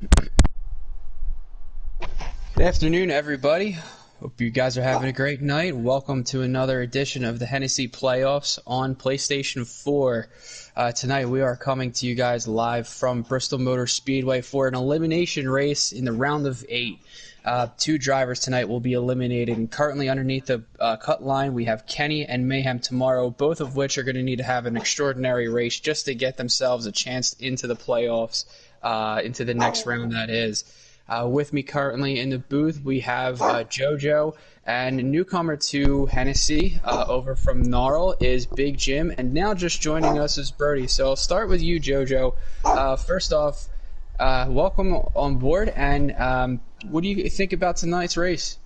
Good afternoon, everybody. Hope you guys are having a great night. Welcome to another edition of the Hennessy Playoffs on PlayStation 4. Tonight we are coming to you guys live from Bristol Motor Speedway for an elimination race in the round of 8. Two drivers tonight will be eliminated. And currently underneath the cut line, we have Kenny and Mayhem tomorrow, both of which are going to need to have an extraordinary race just to get themselves a chance into the playoffs, into the next round, that is. With me currently in the booth, we have JoJo, and newcomer to Hennessy over from Gnarl is Big Jim, and now just joining us is Brody. So I'll start with you, JoJo. First off, welcome on board, and what do you think about tonight's race?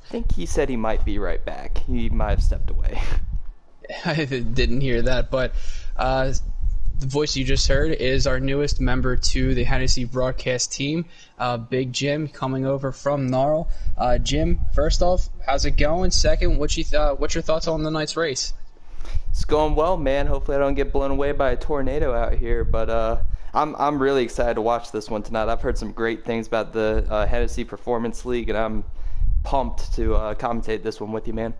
I think he said he might be right back. He might have stepped away. I didn't hear that, but the voice you just heard is our newest member to the Hennessy broadcast team, Big Jim, coming over from Gnarl. Jim, first off, how's it going? Second, what's your thoughts on the night's race? It's going well, man. Hopefully I don't get blown away by a tornado out here, but I'm really excited to watch this one tonight. I've heard some great things about the Hennessy Performance League, and I'm pumped to commentate this one with you, man.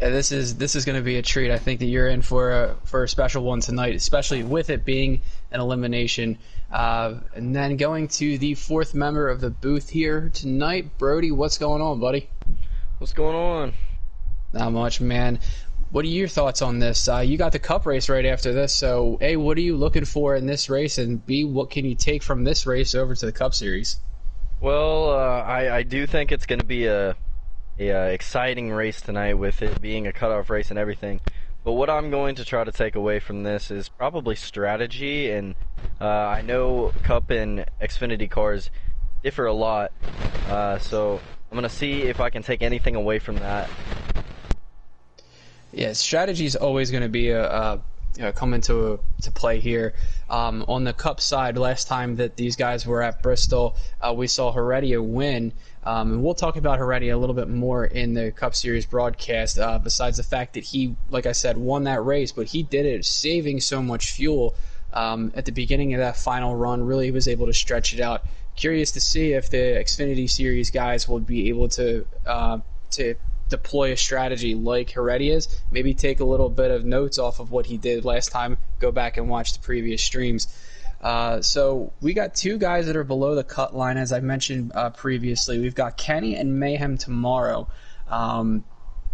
Yeah, this is going to be a treat. I think that you're in for a special one tonight, especially with it being an elimination. And then going to the fourth member of the booth here tonight, Brody. What's going on, buddy? What's going on? Not much, man. What are your thoughts on this? You got the Cup race right after this, so A, what are you looking for in this race, and B, what can you take from this race over to the Cup Series? Well, I do think it's going to be a exciting race tonight, with it being a cutoff race and everything. But what I'm going to try to take away from this is probably strategy, and I know Cup and Xfinity cars differ a lot, so I'm going to see if I can take anything away from that. Yeah, strategy is always going to be come into play here. On the Cup side, last time that these guys were at Bristol, we saw Heredia win. And we'll talk about Heredia a little bit more in the Cup Series broadcast, besides the fact that he, like I said, won that race, but he did it saving so much fuel at the beginning of that final run. Really was able to stretch it out. Curious to see if the Xfinity Series guys will be able to deploy a strategy like Heredia's, maybe take a little bit of notes off of what he did last time, go back and watch the previous streams. So we got two guys that are below the cut line, as I mentioned previously. We've got Kenny and Mayhem tomorrow.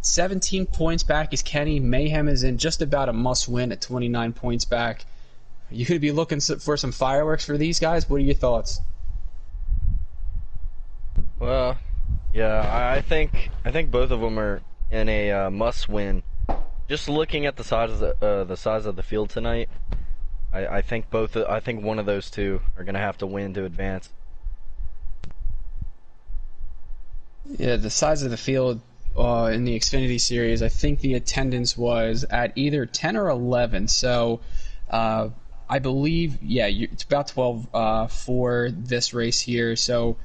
17 points back is Kenny. Mayhem is in just about a must-win at 29 points back. You could be looking for some fireworks for these guys. What are your thoughts? Well, yeah, I think both of them are in a must-win. Just looking at the size of the field tonight, I think one of those two are going to have to win to advance. Yeah, the size of the field in the Xfinity Series, I think the attendance was at either 10 or 11. So I believe, yeah, it's about 12 for this race here. So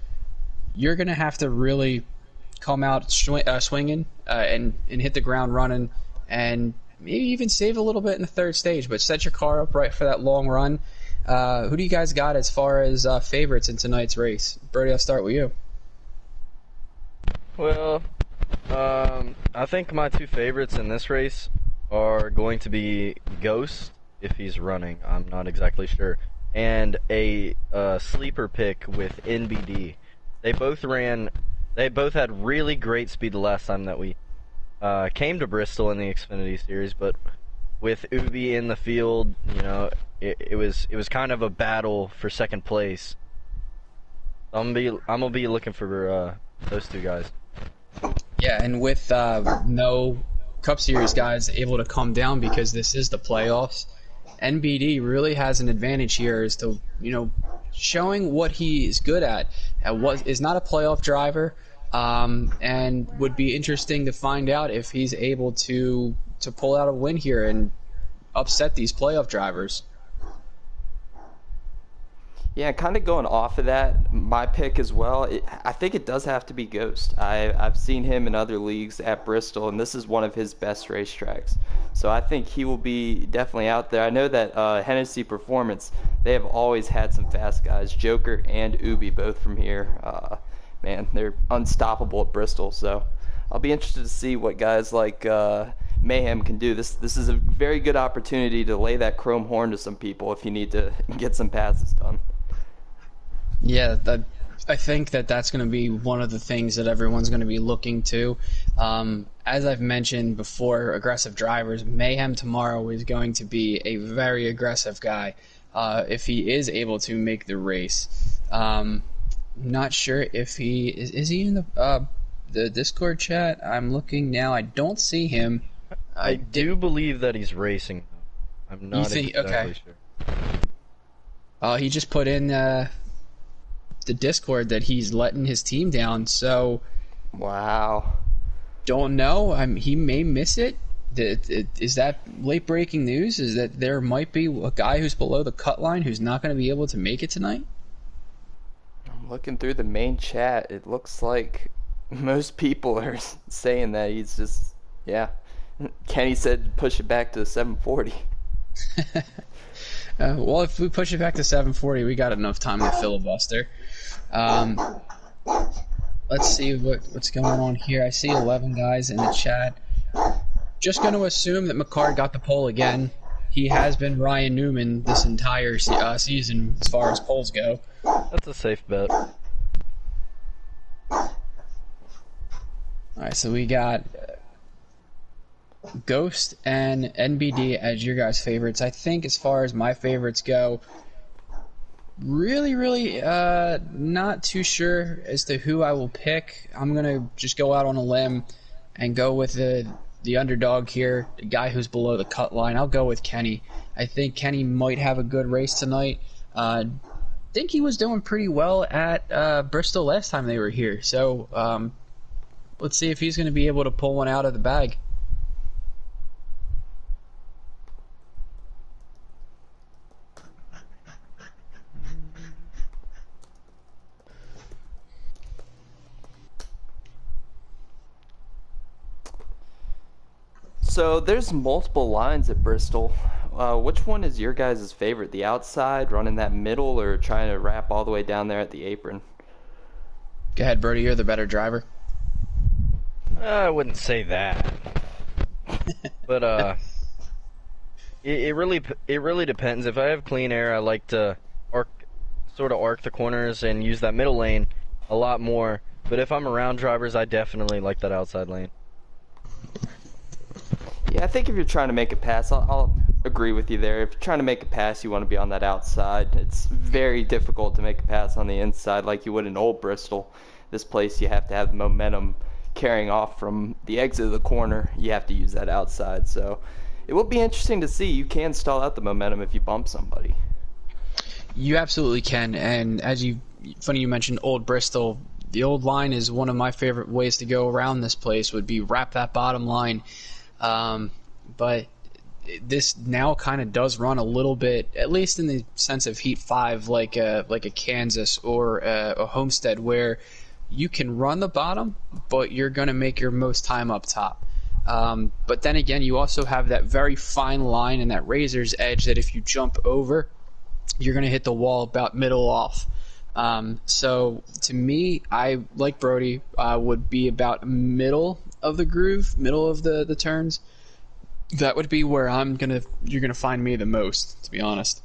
you're going to have to really come out swinging and hit the ground running, and maybe even save a little bit in the third stage, but set your car up right for that long run. Who do you guys got as far as favorites in tonight's race? Brody, I'll start with you. Well, I think my two favorites in this race are going to be Ghost, if he's running, I'm not exactly sure, and a sleeper pick with NBD. They both had really great speed the last time that we came to Bristol in the Xfinity Series, but with Ubi in the field, you know, it was kind of a battle for second place. I'm gonna be looking for those two guys. Yeah, and with no Cup Series guys able to come down because this is the playoffs, NBD really has an advantage here as to, you know, showing what he is good at. Is not a playoff driver, and would be interesting to find out if he's able to pull out a win here and upset these playoff drivers. Yeah, kind of going off of that, my pick as well, I think it does have to be Ghost. I've seen him in other leagues at Bristol, and this is one of his best racetracks. So I think he will be definitely out there. I know that Hennessy Performance, they have always had some fast guys, Joker and Ubi, both from here. Man, they're unstoppable at Bristol. So I'll be interested to see what guys like Mayhem can do. This is a very good opportunity to lay that chrome horn to some people if you need to get some passes done. Yeah, I think that's going to be one of the things that everyone's going to be looking to. As I've mentioned before, aggressive drivers, Mayhem tomorrow is going to be a very aggressive guy if he is able to make the race. Not sure if he is he in the Discord chat. I'm looking now. I don't see him. I do believe that he's racing. I'm not exactly sure. He just put in the Discord that he's letting his team down. So, wow. Don't know. He may miss it. Is that late breaking news? Is that there might be a guy who's below the cut line who's not going to be able to make it tonight? I'm looking through the main chat. It looks like most people are saying that he's just, yeah. Kenny said push it back to 740. Well, if we push it back to 740, we got enough time to filibuster. Let's see what's going on here. I see 11 guys in the chat. Just going to assume that McCart got the pole again. He has been Ryan Newman this entire season as far as poles go. That's a safe bet. Alright, so we got Ghost and NBD as your guys' favorites. I think as far as my favorites go, really not too sure as to who I will pick. I'm going to just go out on a limb and go with the underdog here, the guy who's below the cut line. I'll go with Kenny. I think Kenny might have a good race tonight. Think he was doing pretty well at Bristol last time they were here. So let's see if he's going to be able to pull one out of the bag. So there's multiple lines at Bristol. Which one is your guys' favorite? The outside, running that middle, or trying to wrap all the way down there at the apron? Go ahead, Brody. You're the better driver. I wouldn't say that. But it really depends. If I have clean air, I like to arc the corners and use that middle lane a lot more. But if I'm around drivers, I definitely like that outside lane. Yeah, I think if you're trying to make a pass, I'll agree with you there. If you're trying to make a pass, you want to be on that outside. It's very difficult to make a pass on the inside like you would in Old Bristol. This place, you have to have the momentum carrying off from the exit of the corner. You have to use that outside. So it will be interesting to see. You can stall out the momentum if you bump somebody. You absolutely can. And funny you mentioned Old Bristol. The old line is one of my favorite ways to go around this place, would be wrap that bottom line. But this now kind of does run a little bit, at least in the sense of Heat 5, like a Kansas or a Homestead, where you can run the bottom, but you're going to make your most time up top. But then again, you also have that very fine line and that razor's edge that if you jump over, you're going to hit the wall about middle off. So to me, I, like Brody, would be about middle of the groove, middle of the turns. That would be where you're gonna find me the most, to be honest.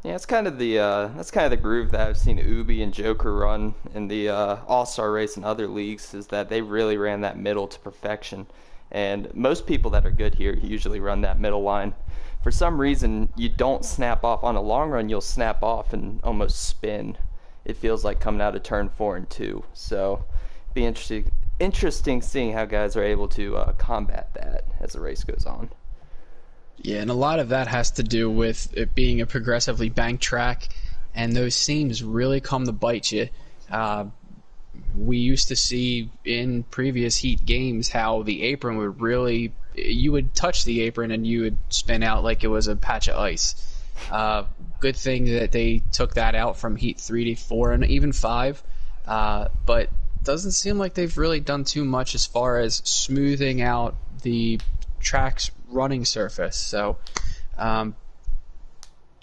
Yeah, it's kind of the groove that I've seen Ubi and Joker run in the All-Star race and other leagues, is that they really ran that middle to perfection. And most people that are good here usually run that middle line. For some reason, you don't snap off. On a long run, you'll snap off and almost spin. It feels like coming out of turn 4 and 2. So be interesting seeing how guys are able to combat that as the race goes on. Yeah, and a lot of that has to do with it being a progressively banked track, and those seams really come to bite you. We used to see in previous Heat games how the apron would really, you would touch the apron and you would spin out like it was a patch of ice. Good thing that they took that out from Heat 3 to 4 and even 5. But doesn't seem like they've really done too much as far as smoothing out the track's running surface. So in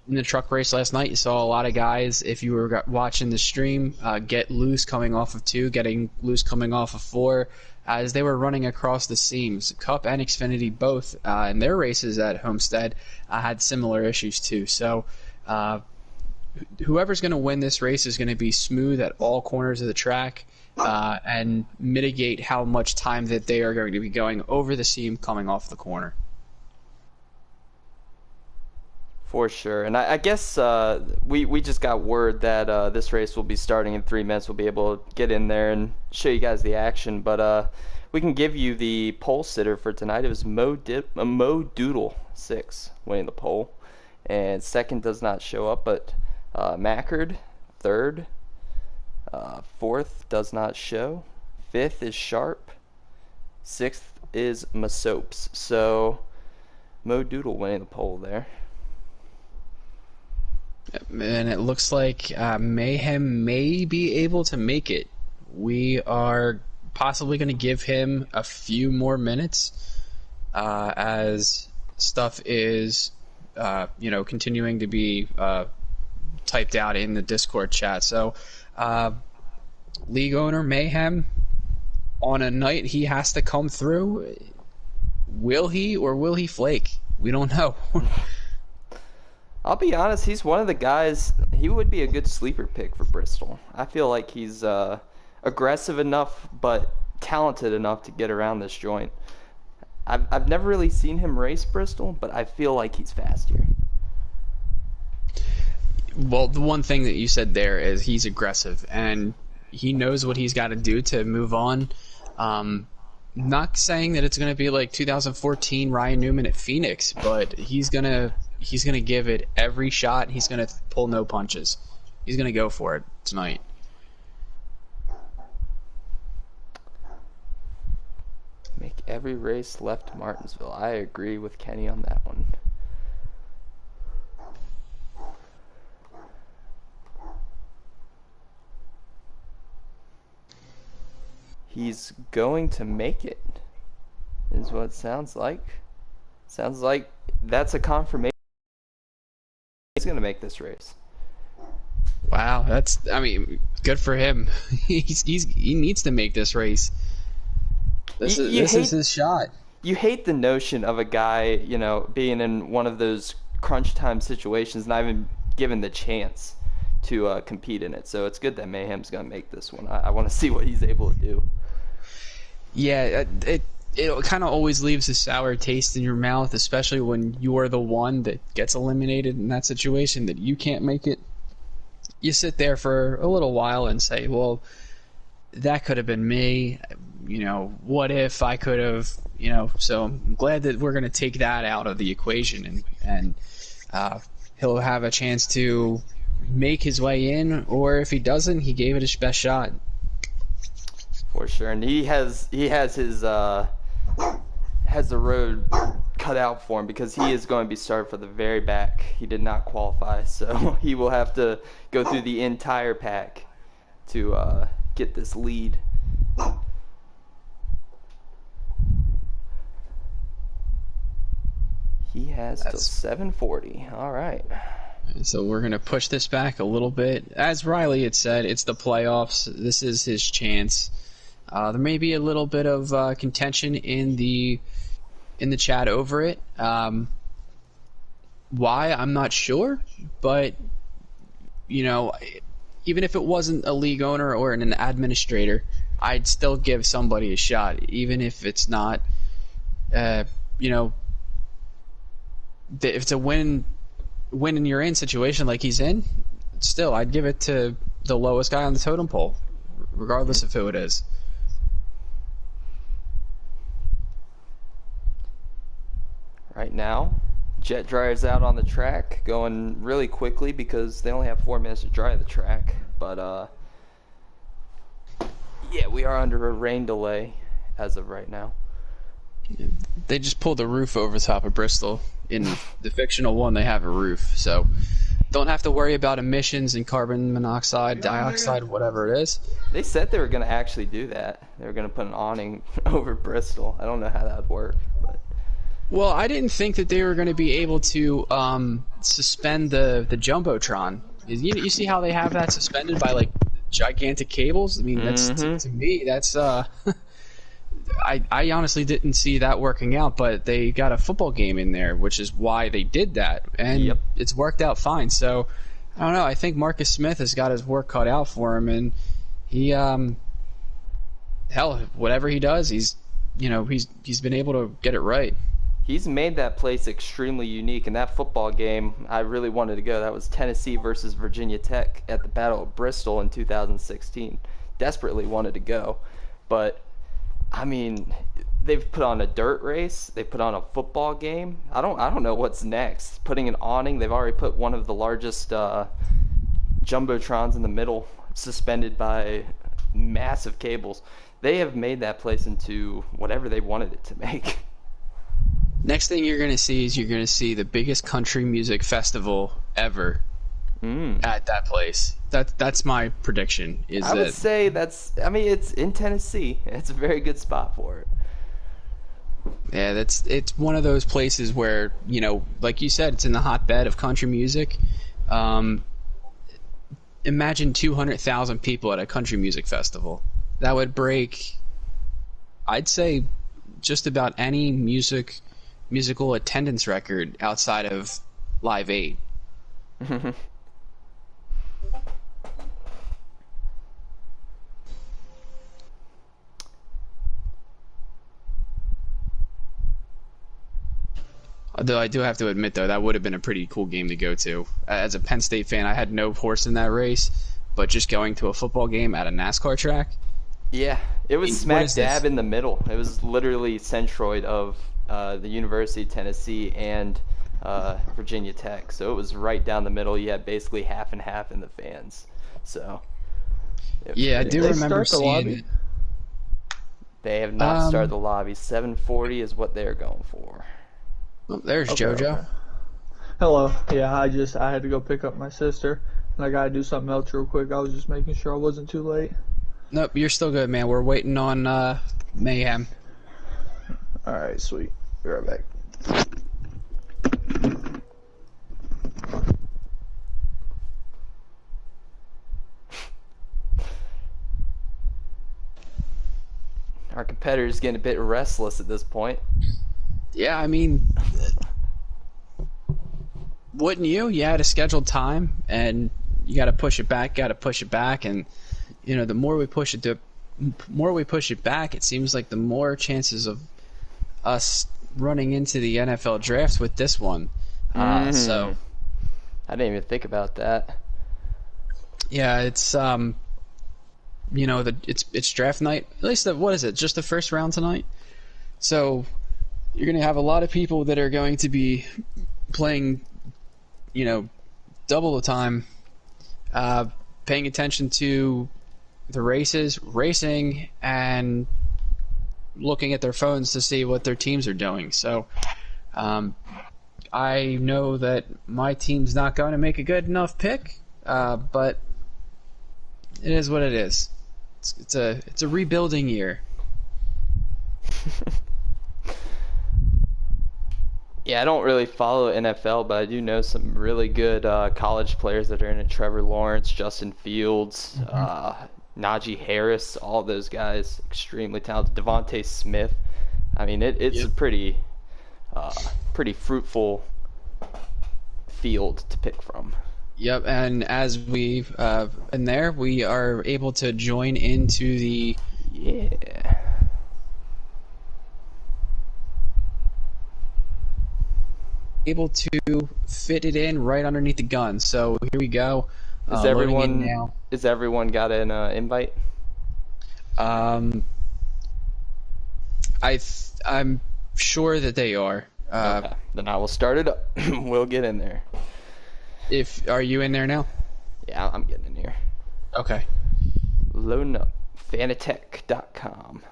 the truck race last night, you saw a lot of guys, if you were watching the stream, get loose coming off of 2, getting loose coming off of 4, as they were running across the seams. Cup and Xfinity both, in their races at Homestead, had similar issues too. So whoever's going to win this race is going to be smooth at all corners of the track, and mitigate how much time that they are going to be going over the seam coming off the corner. For sure. And I guess we just got word that this race will be starting in 3 minutes. We'll be able to get in there and show you guys the action. But we can give you the pole sitter for tonight. It was Mo Doodle 6 winning the pole. And second does not show up, but Mackard, third. Fourth does not show. Fifth is Sharp. Sixth is Masopes. So Mo Doodle winning the pole there. And it looks like Mayhem may be able to make it. We are possibly going to give him a few more minutes as stuff is, continuing to be typed out in the Discord chat. So, league owner Mayhem, on a night he has to come through, will he or will he flake? We don't know. I'll be honest, he's one of the guys, he would be a good sleeper pick for Bristol. I feel like he's aggressive enough but talented enough to get around this joint. I've never really seen him race Bristol, but I feel like he's fast here. Well, the one thing that you said there is he's aggressive, and he knows what he's got to do to move on. Not saying that it's going to be like 2014 Ryan Newman at Phoenix, but he's gonna give it every shot. He's gonna pull no punches. He's gonna go for it tonight. Make every race left Martinsville. I agree with Kenny on that one. He's going to make it, is what it sounds like. Sounds like that's a confirmation he's going to make this race. Wow, good for him. He needs to make this race. This is his shot. You hate the notion of a guy, being in one of those crunch time situations, not even given the chance to compete in it. So it's good that Mayhem's going to make this one. I want to see what he's able to do. Yeah, it kind of always leaves a sour taste in your mouth, especially when you're the one that gets eliminated in that situation, that you can't make it. You sit there for a little while and say, well, that could have been me. What if I could have, so I'm glad that we're going to take that out of the equation, and he'll have a chance to make his way in, or if he doesn't, he gave it his best shot. For sure, and he has the road cut out for him, because he is going to be started for the very back. He did not qualify, so he will have to go through the entire pack to get this lead. He has till 7:40. All right. So we're going to push this back a little bit. As Riley had said, it's the playoffs. This is his chance. There may be a little bit of contention in the chat over it. Why, I'm not sure, but even if it wasn't a league owner or an administrator, I'd still give somebody a shot, even if it's not, if it's a win and you're in situation like he's in. Still, I'd give it to the lowest guy on the totem pole, regardless of who it is. Right now, jet dryer's out on the track, going really quickly because they only have 4 minutes to dry the track. But yeah, we are under a rain delay as of right now. They just pulled the roof over top of Bristol. In the fictional one, they have a roof, so don't have to worry about emissions and carbon monoxide, dioxide, whatever it is. They said they were going to actually do that. They were going to put an awning over Bristol. I don't know how that would work, but Well, I didn't think that they were going to be able to suspend the jumbotron. You see how they have that suspended by like gigantic cables? I mean, that's to me that's I honestly didn't see that working out, but they got a football game in there, which is why they did that, and it's worked out fine. So I don't know. I think Marcus Smith has got his work cut out for him, and he hell, whatever he does, he's been able to get it right. he's made that place extremely unique. And that football game, I really wanted to go. That was Tennessee versus Virginia Tech at the Battle of Bristol in 2016. Desperately wanted to go, but I mean, they've put on a dirt race. They put on a football game. I don't know what's next. Putting an awning. They've already put one of the largest jumbotrons in the middle, suspended by massive cables. They have made that place into whatever they wanted it to make. Next thing you're going to see is the biggest country music festival ever at that place. That's my prediction. I would say it's in Tennessee. It's a very good spot for it. Yeah, it's one of those places where, like you said, it's in the hotbed of country music. Imagine 200,000 people at a country music festival. That would break, I'd say, just about any musical attendance record outside of Live 8. Although I do have to admit, though, that would have been a pretty cool game to go to. As a Penn State fan, I had no horse in that race, but just going to a football game at a NASCAR track. Yeah, it was smack dab in the middle. It was literally centroid of the University of Tennessee and Virginia Tech. So it was right down the middle. You had basically half and half in the fans. So yeah, I do remember seeing it. They have not started the lobby. 7:40 is what they're going for. Oh, there's JoJo. Okay. Hello. Yeah, I had to go pick up my sister, and I gotta do something else real quick. I was just making sure I wasn't too late. Nope, you're still good, man. We're waiting on Mayhem. All right, sweet. Be right back. Our competitor's getting a bit restless at this point. Yeah, I mean, wouldn't you? You had a scheduled time, and you got to push it back. And the more we push it back, it seems like the more chances of us running into the NFL draft with this one. So I didn't even think about that. Yeah, it's it's draft night. At least what is it? Just the first round tonight. So you're going to have a lot of people that are going to be playing, double the time, paying attention to the racing, and looking at their phones to see what their teams are doing. So I know that my team's not going to make a good enough pick, but it is what it is. It's a rebuilding year. Yeah, I don't really follow NFL, but I do know some really good college players that are in it. Trevor Lawrence, Justin Fields, Najee Harris, all those guys, extremely talented. Devontae Smith. I mean, it's a pretty fruitful field to pick from. Yep, and as we are able to join into the able to fit it in right underneath the gun. So here we go. Is everyone got an invite? I'm sure that they are. Okay. Then I will start it up. We'll get in there. Are you in there now? Yeah, I'm getting in here. Okay. Loading up. Fanatec.com.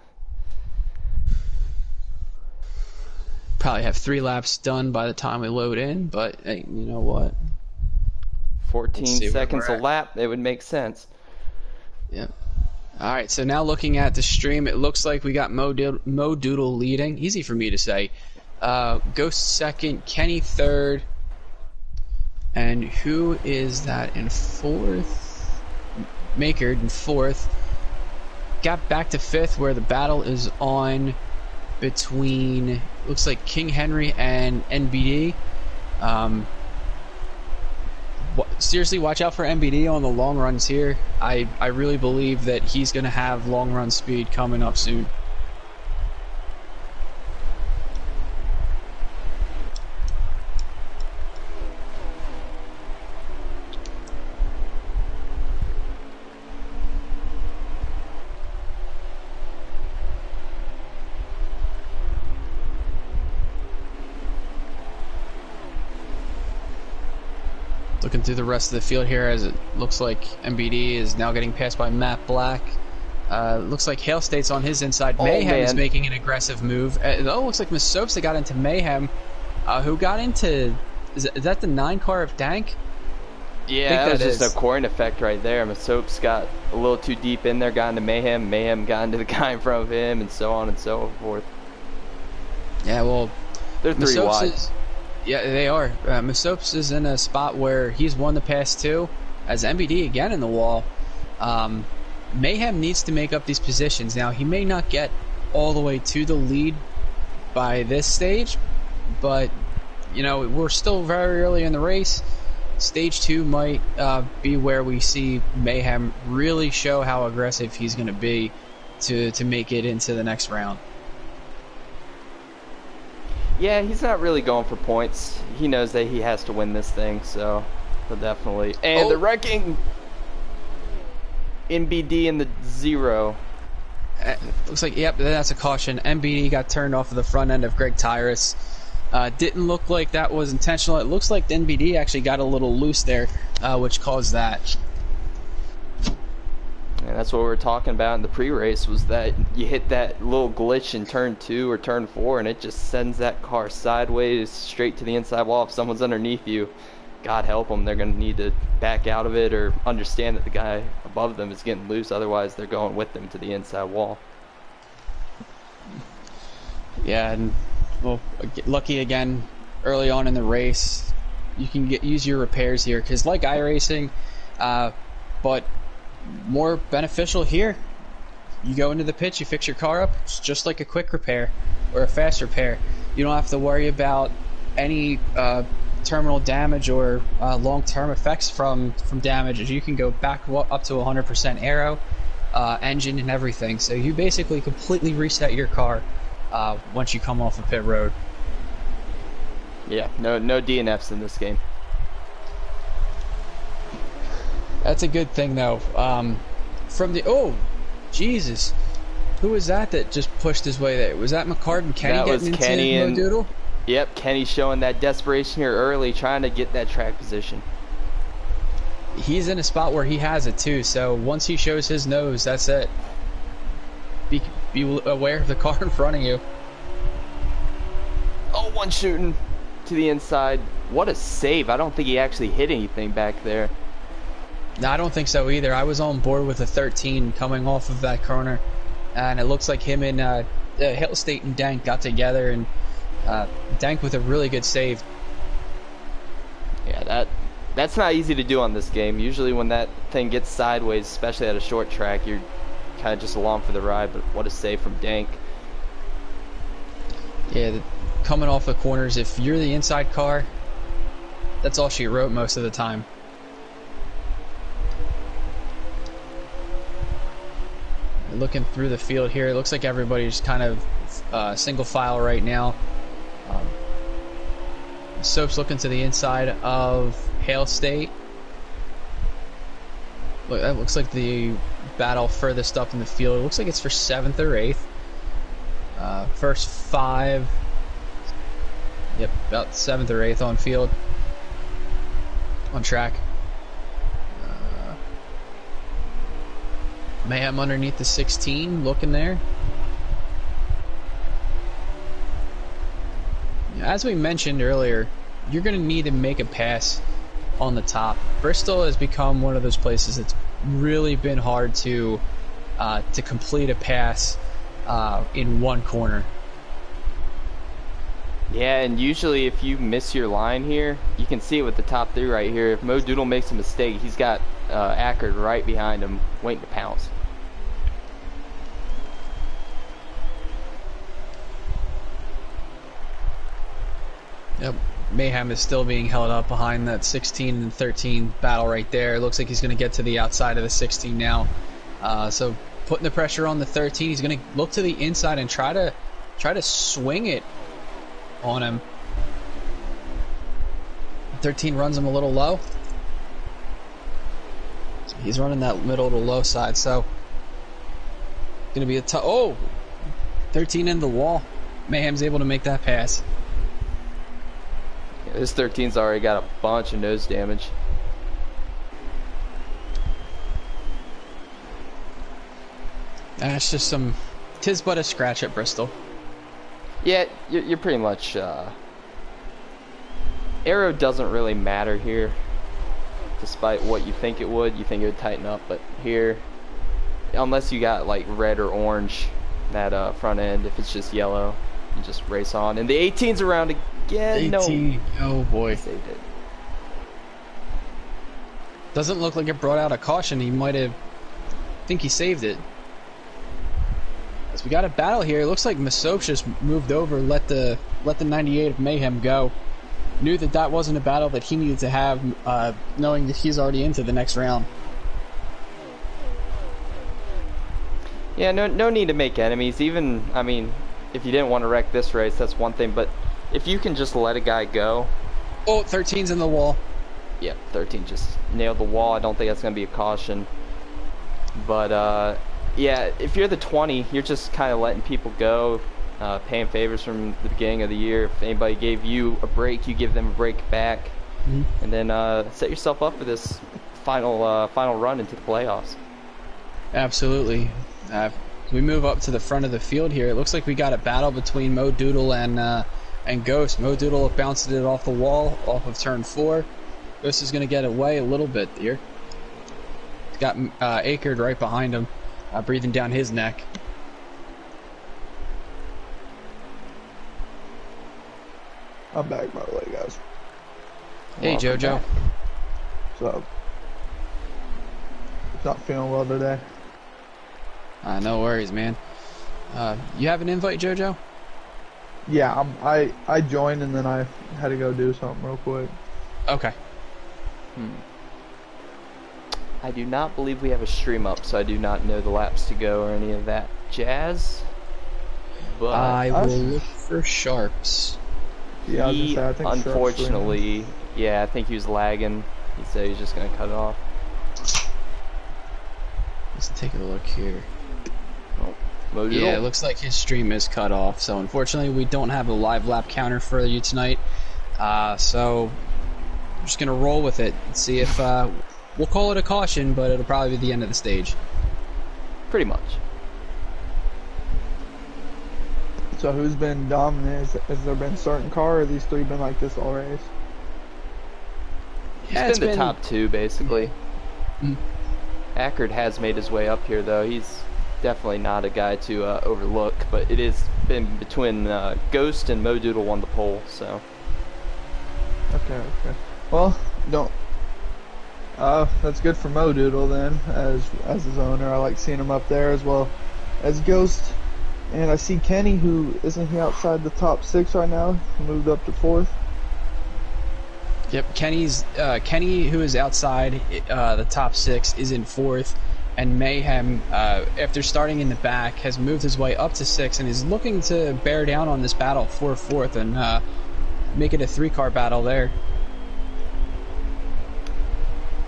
Probably have 3 laps done by the time we load in, but hey, you know what? 14 see where seconds we're a at. lap, it would make sense. Yeah. All right, so now looking at the stream, it looks like we got Mo Doodle leading. Easy for me to say. Ghost second, Kenny third. And who is that in fourth? Maker in fourth. Got back to fifth, where the battle is on between, looks like King Henry and NBD. Seriously, watch out for NBD on the long runs here. I really believe that he's going to have long run speed coming up soon. Looking through the rest of the field here, as it looks like MBD is now getting passed by Matt Black. Looks like Hale State's on his inside. Oh, Mayhem man. is making an aggressive move. It looks like Miss Soaps that got into Mayhem, who got into... Is that the 9 car of Dank? Yeah, that was just a corn effect right there. Masopes got a little too deep in there, got into Mayhem. Mayhem got into the guy in front of him, and so on and so forth. Yeah, well... They're 3 wide. Yeah, they are. Masopes is in a spot where he's won the past 2, as MBD again in the wall. Mayhem needs to make up these positions. Now, he may not get all the way to the lead by this stage, but, you know, we're still very early in the race. Stage 2 might be where we see Mayhem really show how aggressive he's going to be to make it into the next round. Yeah, he's not really going for points. He knows that he has to win this thing, so he'll definitely... And they're wrecking NBD in the 0. Looks like, yep, that's a caution. MBD got turned off of the front end of Greg Tyrus. Didn't look like that was intentional. It looks like NBD actually got a little loose there, which caused that. And that's what we were talking about in the pre-race, was that you hit that little glitch in turn 2 or turn 4, and it just sends that car sideways straight to the inside wall. If someone's underneath you, God help them, they're going to need to back out of it or understand that the guy above them is getting loose. Otherwise, they're going with them to the inside wall. Yeah, and well, lucky again early on in the race. You can use your repairs here, because like iRacing, but more beneficial here. You go into the pit, you fix your car up. It's just like a quick repair or a fast repair. You don't have to worry about any terminal damage or long-term effects from damage. You can go back up to 100% aero, engine, and everything. So you basically completely reset your car once you come off a pit road. Yeah, no DNFs in this game. That's a good thing, though. From the... Oh, Jesus. Who was that just pushed his way there? Was that McCart Kenny that getting was Kenny into and Doodle? Yep, Kenny showing that desperation here early, trying to get that track position. He's in a spot where he has it, too, so once he shows his nose, that's it. Be aware of the car in front of you. Oh, one shooting to the inside. What a save. I don't think he actually hit anything back there. No, I don't think so either. I was on board with a 13 coming off of that corner, and it looks like him and Hale State and Dank got together, and Dank with a really good save. Yeah, that's not easy to do on this game. Usually when that thing gets sideways, especially at a short track, you're kind of just along for the ride, but what a save from Dank. Yeah, coming off the corners, if you're the inside car, that's all she wrote most of the time. Looking through the field here, it looks like everybody's kind of single file right now. Soap's looking to the inside of Hale State. Look, that looks like the battle furthest up in the field. It looks like it's for 7th or 8th. First 5. Yep, about 7th or 8th on field. On track. Mayhem underneath the 16, looking there. As we mentioned earlier, you're going to need to make a pass on the top. Bristol has become one of those places that's really been hard to complete a pass in one corner. Yeah, and usually if you miss your line here, you can see it with the top three right here. If Mo Doodle makes a mistake, he's got Ackerd right behind him, waiting to pounce. Yep. Mayhem is still being held up behind that 16 and 13 battle right there. It looks like he's going to get to the outside of the 16 now. So putting the pressure on the 13, he's going to look to the inside and try to swing it on him. 13 runs him a little low. So he's running that middle to low side, so going to be a tough. Oh, 13 in the wall. Mayhem's able to make that pass. Yeah, this 13's already got a bunch of nose damage. That's just some. 'Tis but a scratch at Bristol. Yeah, you're pretty much. Arrow doesn't really matter here, despite what you think it would. You think it would tighten up, but here, unless you got like red or orange, that front end, if it's just yellow, you just race on. And the 18's around again. 18. No. Oh boy. Saved it. Doesn't look like it brought out a caution. He might have. I think he saved it. So we got a battle here. It looks like Masop just moved over, let the 98 of Mayhem go. Knew that wasn't a battle that he needed to have, knowing that he's already into the next round. Yeah, no need to make enemies. Even, I mean, if you didn't want to wreck this race, that's one thing. But if you can just let a guy go. Oh, 13's in the wall. Yeah, 13 just nailed the wall. I don't think that's going to be a caution. But, yeah, if you're the 20, you're just kind of letting people go, paying favors from the beginning of the year. If anybody gave you a break, you give them a break back. Mm-hmm. And then set yourself up for this final run into the playoffs. Absolutely. We move up to the front of the field here. It looks like we got a battle between Mo Doodle and Ghost. Mo Doodle bounced it off the wall, off of turn 4. Ghost is going to get away a little bit here. He's got Ackerd right behind him, breathing down his neck. I'm back, by the way, guys. Hey, JoJo. So, not feeling well today. No worries, man. You have an invite, JoJo? Yeah, I joined and then I had to go do something real quick. Okay. I do not believe we have a stream up, so I do not know the laps to go or any of that jazz. But I will look for Sharps. Yeah, I was gonna say, I think unfortunately, yeah, I think he was lagging. He said he's just gonna cut it off. Let's take a look here. Oh, yeah, it looks like his stream is cut off. So unfortunately, we don't have a live lap counter for you tonight. So I'm just gonna roll with it and see if we'll call it a caution, but it'll probably be the end of the stage. Pretty much. So who's been dominant? Has there been a certain car, or have these three been like this all race? Yeah, it's been the top two, basically. Ackerd has made his way up here, though. He's definitely not a guy to overlook, but it has been between Ghost and Mo Doodle won the pole, so. Okay. Well, that's good for Mo Doodle then, as his owner. I like seeing him up there as well as Ghost. And I see Kenny, who isn't he outside the top 6 right now? He moved up to 4th. Yep, Kenny, who is outside the top 6, is in 4th, and Mayhem, after starting in the back, has moved his way up to 6 and is looking to bear down on this battle for 4th and make it a 3-car battle there.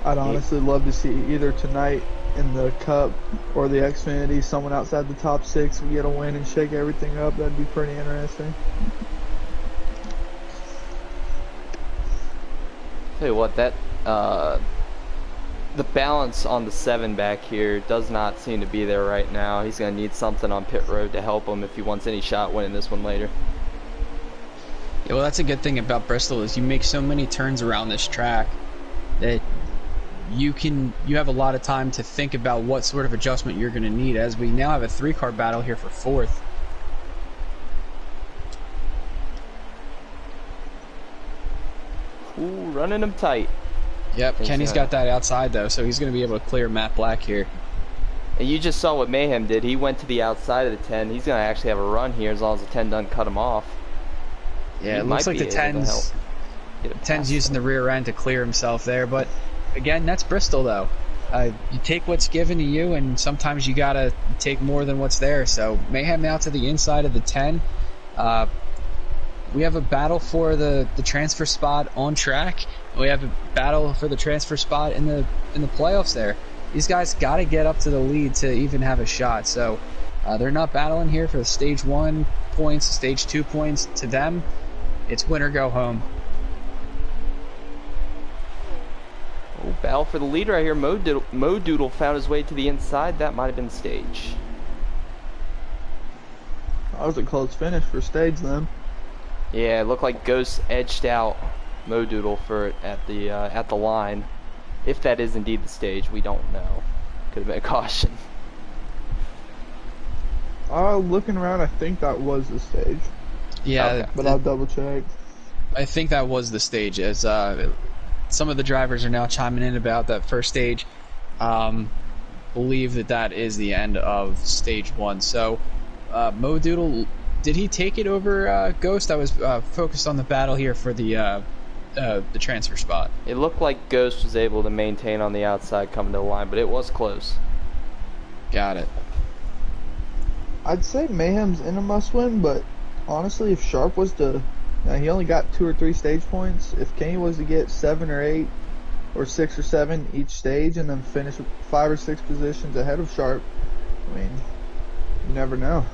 I'd honestly love to see either tonight in the Cup or the Xfinity, someone outside the top 6 we get a win and shake everything up. That'd be pretty interesting. Tell you what, that the balance on the 7 back here does not seem to be there right now. He's going to need something on pit road to help him if he wants any shot winning this one later. Yeah, well, that's a good thing about Bristol is you make so many turns around this track that you have a lot of time to think about what sort of adjustment you're going to need, as we now have a 3-car battle here for 4th. Ooh, running him tight. Yep, Kenny's got that outside though, so he's going to be able to clear Matt Black here. And you just saw what Mayhem did. He went to the outside of the 10. He's going to actually have a run here as long as the 10 doesn't cut him off. Yeah, it looks like the 10's using the rear end to clear himself there, but again, that's Bristol though. You take what's given to you, and sometimes you got to take more than what's there. So Mayhem now to the inside of the 10. We have a battle for the transfer spot on track. We have a battle for the transfer spot in the playoffs there. These guys got to get up to the lead to even have a shot. So they're not battling here for stage 1 points, stage 2 points. To them, it's win or go home. Oh, battle for the lead right here. Mo Doodle found his way to the inside. That might have been stage. That was a close finish for stage then. Yeah, it looked like Ghost edged out Mo Doodle at the line. If that is indeed the stage, we don't know. Could have been a caution. Looking around, I think that was the stage. Yeah, okay. But I'll double check. I think that was the stage, as some of the drivers are now chiming in about that first stage. Believe that is the end of stage 1. So Mo Doodle, did he take it over Ghost? I was focused on the battle here for the transfer spot. It looked like Ghost was able to maintain on the outside coming to the line, but it was close. Got it. I'd say Mayhem's in a must-win, but honestly, if Sharp was to... Now, he only got 2 or 3 stage points. If Kenny was to get 7 or 8 or 6 or 7 each stage and then finish 5 or 6 positions ahead of Sharp, I mean, you never know.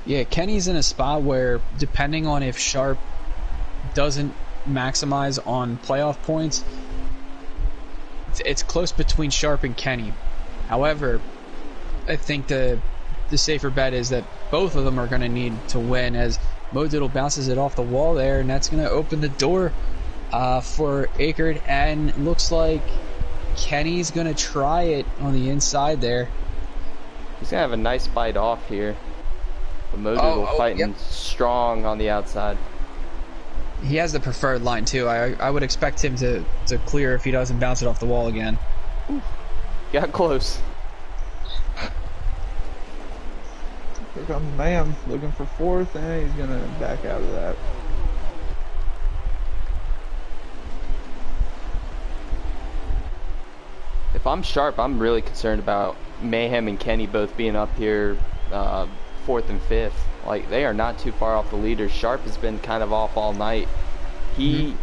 Yeah, Kenny's in a spot where, depending on if Sharp doesn't maximize on playoff points, it's close between Sharp and Kenny. However, I think the safer bet is that both of them are going to need to win, as Mo Doodle bounces it off the wall there, and that's going to open the door for Akert, and looks like Kenny's going to try it on the inside there. He's going to have a nice bite off here. But Mo Doodle fighting strong on the outside. He has the preferred line too. I would expect him to clear if he doesn't bounce it off the wall again. Got close. Here comes Mayhem looking for 4th, and he's going to back out of that. If I'm Sharp, I'm really concerned about Mayhem and Kenny both being up here 4th and 5th. Like, they are not too far off the leaders. Sharp has been kind of off all night. He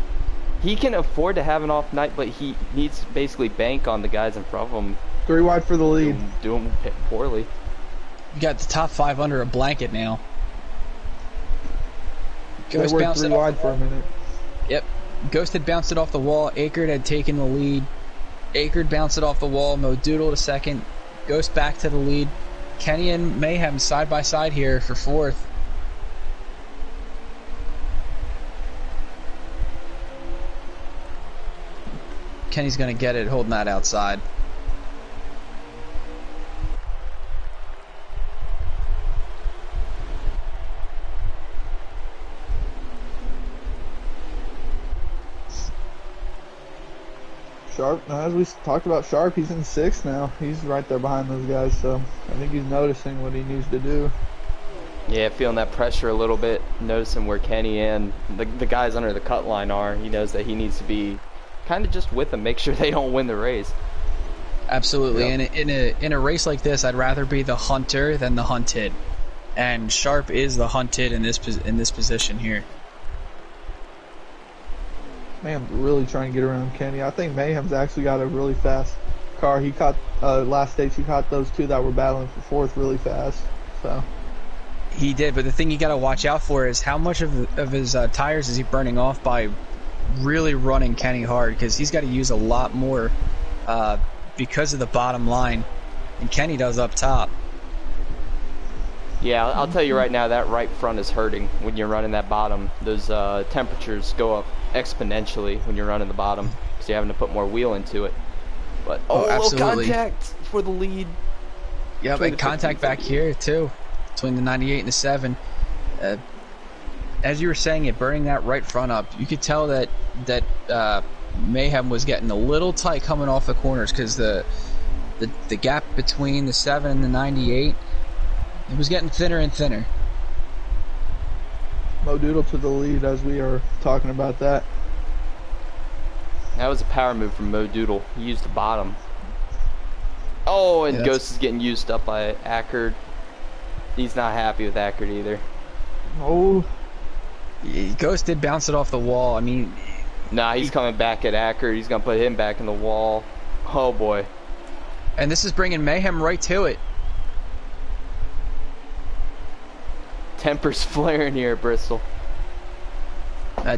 can afford to have an off night, but he needs to basically bank on the guys in front of him. 3 wide for the lead. Doing poorly. You got the top 5 under a blanket now. Ghost were 3 wide for a minute. Yep. Ghost had bounced it off the wall. Akert had taken the lead. Akert bounced it off the wall. Mo Doodle to second. Ghost back to the lead. Kenny and Mayhem side by side here for 4th. Kenny's going to get it, holding that outside. Sharp, as we talked about Sharp, he's in 6th now. He's right there behind those guys, so I think he's noticing what he needs to do. Yeah, feeling that pressure a little bit, noticing where Kenny and the guys under the cut line are. He knows that he needs to be kind of just with them, make sure they don't win the race. Absolutely, Yep. and in a race like this, I'd rather be the hunter than the hunted, and Sharp is the hunted in this position here. Mayhem's really trying to get around Kenny. I think Mayhem's actually got a really fast car. He caught last stage. He caught those 2 that were battling for 4th really fast. So He did, but the thing you got to watch out for is how much of his tires is he burning off by really running Kenny hard, because he's got to use a lot more because of the bottom line, and Kenny does up top. Yeah, I'll tell you right now, that right front is hurting when you're running that bottom. Those temperatures go up exponentially when you're running the bottom. So obviously having to put more wheel into it. But absolutely. Contact for the lead. Yep, and contact back here too, between the 98 and the 7. As you were saying it, burning that right front up, you could tell that Mayhem was getting a little tight coming off the corners, because the gap between the 7 and the 98, it was getting thinner and thinner. Mo Doodle to the lead as we are talking about that. That was a power move from Mo Doodle. He used the bottom. Oh, and Ghost is getting used up by Ackerd. He's not happy with Ackerd either. Oh. Ghost did bounce it off the wall. I mean... Nah, he's coming back at Ackerd. He's going to put him back in the wall. Oh, boy. And this is bringing Mayhem right to it. Tempers flaring here at Bristol.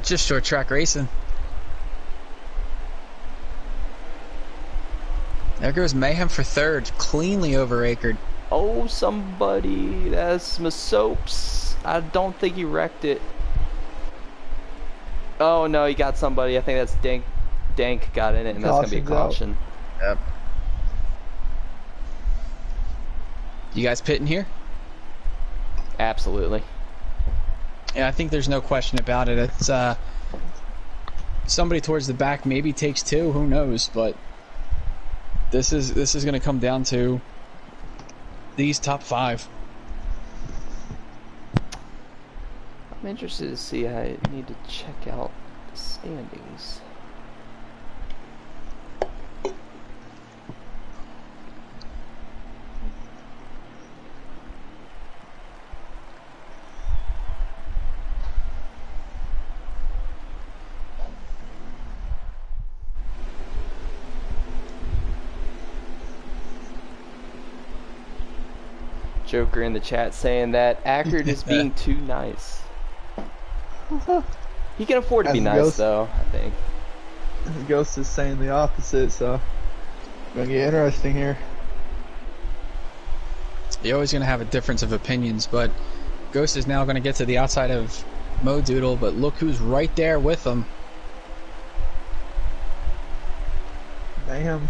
Just short track racing. There goes Mayhem for third, cleanly over Ackerd. Oh, somebody. That's Masopes. I don't think he wrecked it. Oh, no, he got somebody. I think that's Dank got in it, and that's going to be a caution. Yep. You guys pitting here? Absolutely. Yeah, I think there's no question about it. It's somebody towards the back maybe takes 2, who knows, but this is going to come down to these top 5. I'm interested to see. I need to check out the standings. Joker in the chat saying that Ackerd is being too nice. He can afford to be nice, though, I think. Ghost is saying the opposite, so it's going to get interesting here. You're always going to have a difference of opinions, but Ghost is now going to get to the outside of Mo Doodle, but look who's right there with him. Mayhem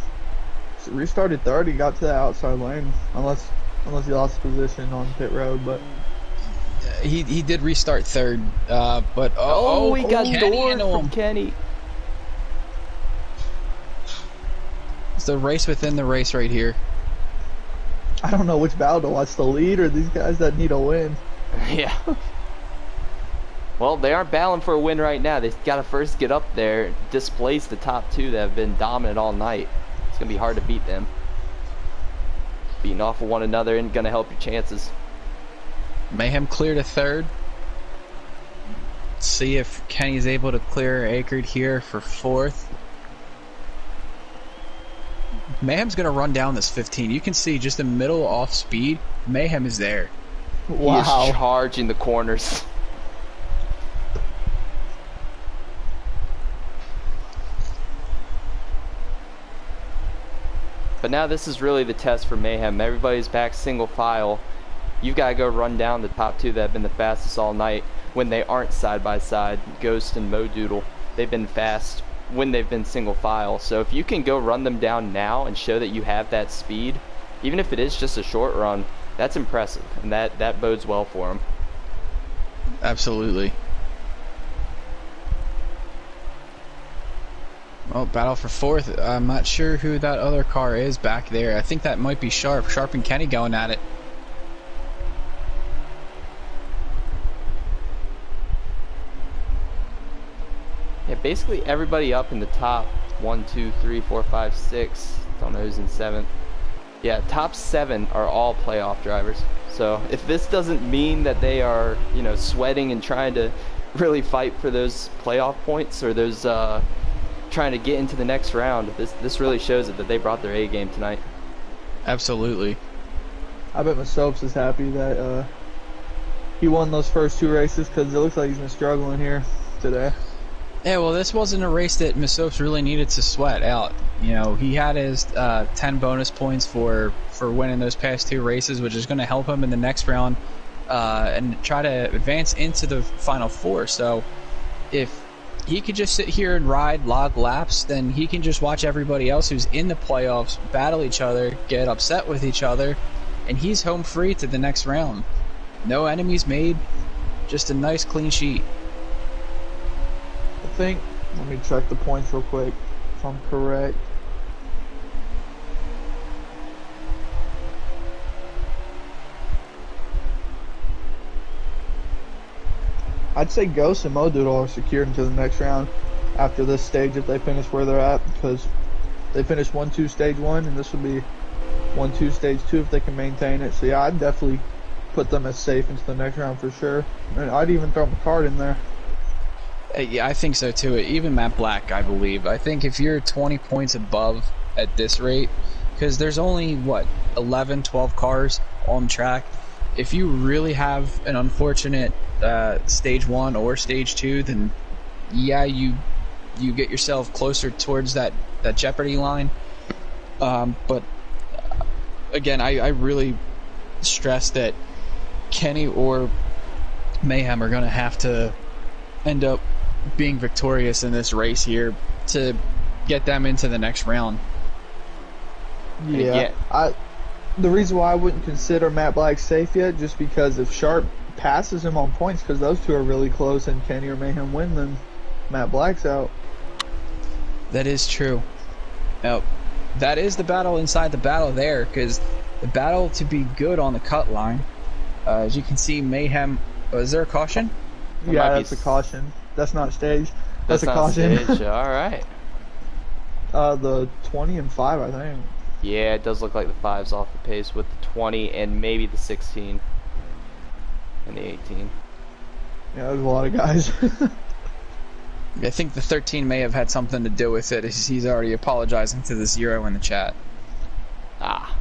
restarted third. He got to the outside lane, unless he lost position on pit road, but he did restart third, but he got doored from Kenny. It's the race within the race right here. I don't know which battle to watch, the lead or these guys that need a win. Yeah. Well, they aren't battling for a win right now. They've got to first get up there, displace the top 2 that have been dominant all night. It's going to be hard to beat them. Beating off of one another ain't going to help your chances. Mayhem cleared a third. Let's see if Kenny's able to clear Ackerd here for 4th. Mayhem's going to run down this 15. You can see just the middle off speed. Mayhem is there. Wow. He is charging the corners. But now this is really the test for Mayhem. Everybody's back single file. You've got to go run down the top 2 that have been the fastest all night when they aren't side by side. Ghost and Mo Doodle. They've been fast when they've been single file. So if you can go run them down now and show that you have that speed, even if it is just a short run, that's impressive. And that bodes well for them. Absolutely. Well, battle for 4th. I'm not sure who that other car is back there. I think that might be Sharp. Sharp and Kenny going at it. Yeah, basically everybody up in the top 1, 2, 3, 4, 5, 6. Don't know who's in 7th. Yeah, top 7 are all playoff drivers. So if this doesn't mean that they are, sweating and trying to really fight for those playoff points or those trying to get into the next round, this really shows it that they brought their A game tonight. Absolutely. I bet Masopes is happy that he won those first 2 races, because it looks like he's been struggling here today. Yeah, well, this wasn't a race that Masopes really needed to sweat out. He had his 10 bonus points for winning those past 2 races, which is going to help him in the next round and try to advance into the Final 4. So if he could just sit here and ride log laps, then he can just watch everybody else who's in the playoffs battle each other, get upset with each other, and he's home free to the next round. No enemies made, just a nice clean sheet. I think, let me check the points real quick, if I'm correct. I'd say Ghost and Modoodle are secured into the next round after this stage if they finish where they're at, because they finished 1-2 stage 1, and this would be 1-2 stage 2 if they can maintain it. So yeah, I'd definitely put them as safe into the next round for sure. And I'd even throw McCart in there. Yeah, I think so too. Even Matt Black, I believe. I think if you're 20 points above at this rate, because there's only, 11, 12 cars on track. If you really have an unfortunate stage 1 or stage 2, then yeah, you get yourself closer towards that Jeopardy line. But again, I really stress that Kenny or Mayhem are going to have to end up being victorious in this race here to get them into the next round. Yeah. The reason why I wouldn't consider Matt Black safe yet, just because if Sharp passes him on points, because those two are really close, and Kenny or Mayhem win, then Matt Black's out. That is true. Now, that is the battle inside the battle there, because the battle to be good on the cut line, as you can see, Mayhem. Is there a caution? Yeah, that's a caution. That's not stage. That's a caution. Stage. All right. The 20 and 5, I think. Yeah, it does look like the 5's off the pace with the 20 and maybe the 16 and the 18. Yeah, there's a lot of guys. I think the 13 may have had something to do with it, as he's already apologizing to the 0 in the chat. I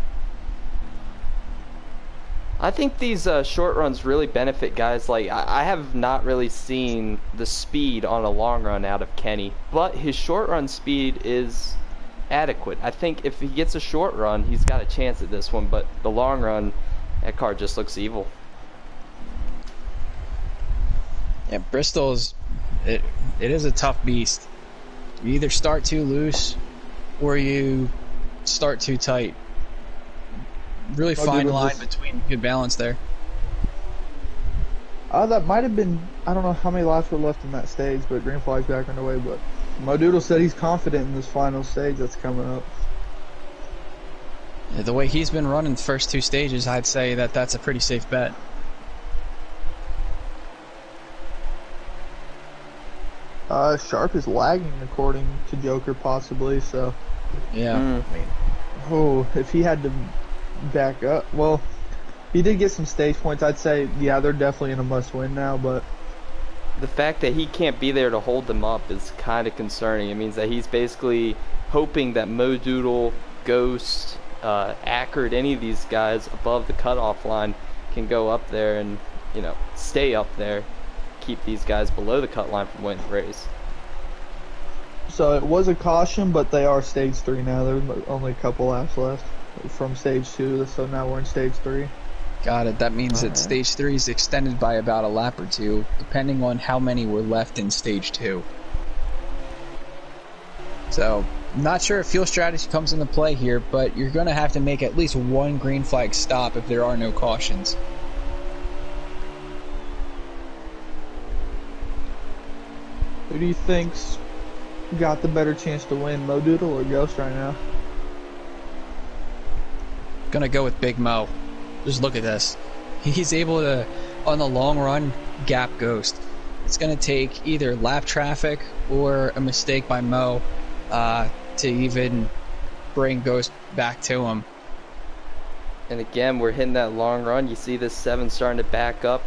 think these short runs really benefit guys. Like, I have not really seen the speed on a long run out of Kenny, but his short run speed is adequate. I think if he gets a short run, he's got a chance at this one, but the long run, that car just looks evil. Yeah, Bristol's it is a tough beast. You either start too loose or you start too tight. Really fine line between good balance there. That might have been, I don't know how many laps were left in that stage, but green flag's back underway. But Modoodle said he's confident in this final stage that's coming up. Yeah, the way he's been running the first 2 stages, I'd say that's a pretty safe bet. Sharp is lagging according to Joker possibly, so. Yeah. Oh, if he had to back up, well, he did get some stage points. I'd say, yeah, they're definitely in a must-win now, but the fact that he can't be there to hold them up is kind of concerning. It means that he's basically hoping that Modoodle, Ghost, Ackard, any of these guys above the cutoff line can go up there and, stay up there, keep these guys below the cut line from winning the race. So it was a caution, but they are stage 3 now. There's only a couple laps left from stage 2, so now we're in stage 3. Got it. That means that stage 3 is extended by about a lap or 2, depending on how many were left in stage 2. So, not sure if fuel strategy comes into play here, but you're going to have to make at least one green flag stop if there are no cautions. Who do you think's got the better chance to win, Modoodle or Ghost right now? Gonna go with Big Mo. Just look at this. He's able to, on the long run, gap Ghost. It's gonna take either lap traffic or a mistake by Mo to even bring Ghost back to him. And again, we're hitting that long run. You see this 7 starting to back up.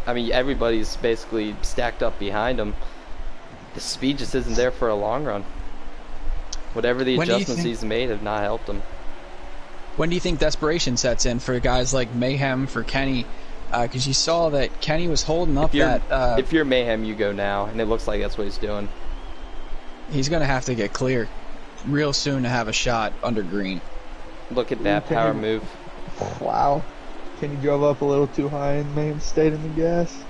I mean, everybody's basically stacked up behind him. The speed just isn't there for a long run. Whatever the adjustments he's made have not helped him. When do you think desperation sets in for guys like Mayhem, for Kenny? Because you saw that Kenny was holding up that... if you're Mayhem, you go now, and it looks like that's what he's doing. He's going to have to get clear real soon to have a shot under green. Look at that power move. Wow. Kenny drove up a little too high and Mayhem stayed in the gas.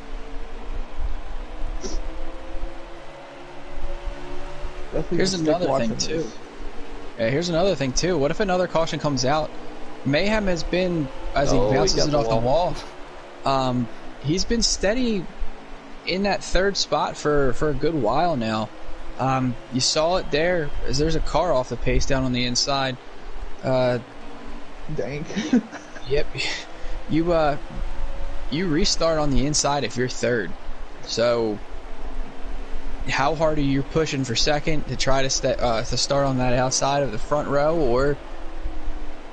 Definitely Here's gonna stick another thing watching too. this. Yeah, here's another thing too. What if another caution comes out? Mayhem has been, as he bounces it off the wall, he's been steady in that third spot for a good while now. You saw it there, as there's a car off the pace down on the inside. Dang. Yep. You restart on the inside if you're third. So how hard are you pushing for second to try to start on that outside of the front row, or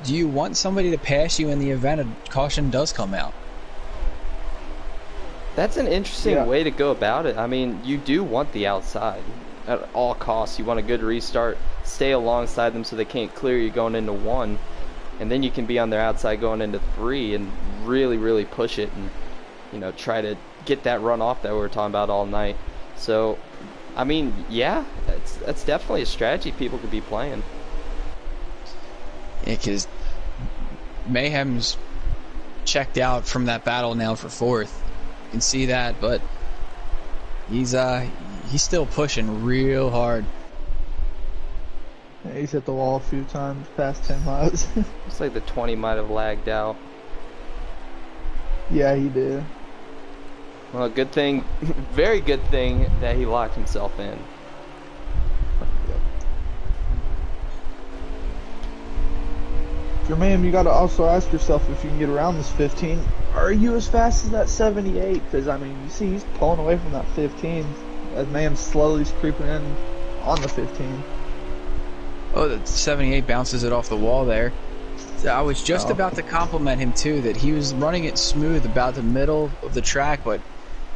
do you want somebody to pass you in the event a caution does come out? That's an interesting way to go about it. I mean, you do want the outside at all costs. You want a good restart, stay alongside them so they can't clear you going into 1, and then you can be on their outside going into 3 and really, really push it and, you know, try to get that run off that we were talking about all night. So, I mean, yeah, that's definitely a strategy people could be playing. Yeah, because Mayhem's checked out from that battle now for 4th. You can see that, but he's still pushing real hard. Yeah, he's hit the wall a few times past 10 miles. Looks like the 20 might have lagged out. Yeah, he did. Well, good thing, very good thing that he locked himself in. Jermaine, you got to also ask yourself if you can get around this 15. Are you as fast as that 78? Because, I mean, you see he's pulling away from that 15 as Mayhem slowly is creeping in on the 15. Oh, the 78 bounces it off the wall there. I was just about to compliment him, too, that he was running it smooth about the middle of the track, but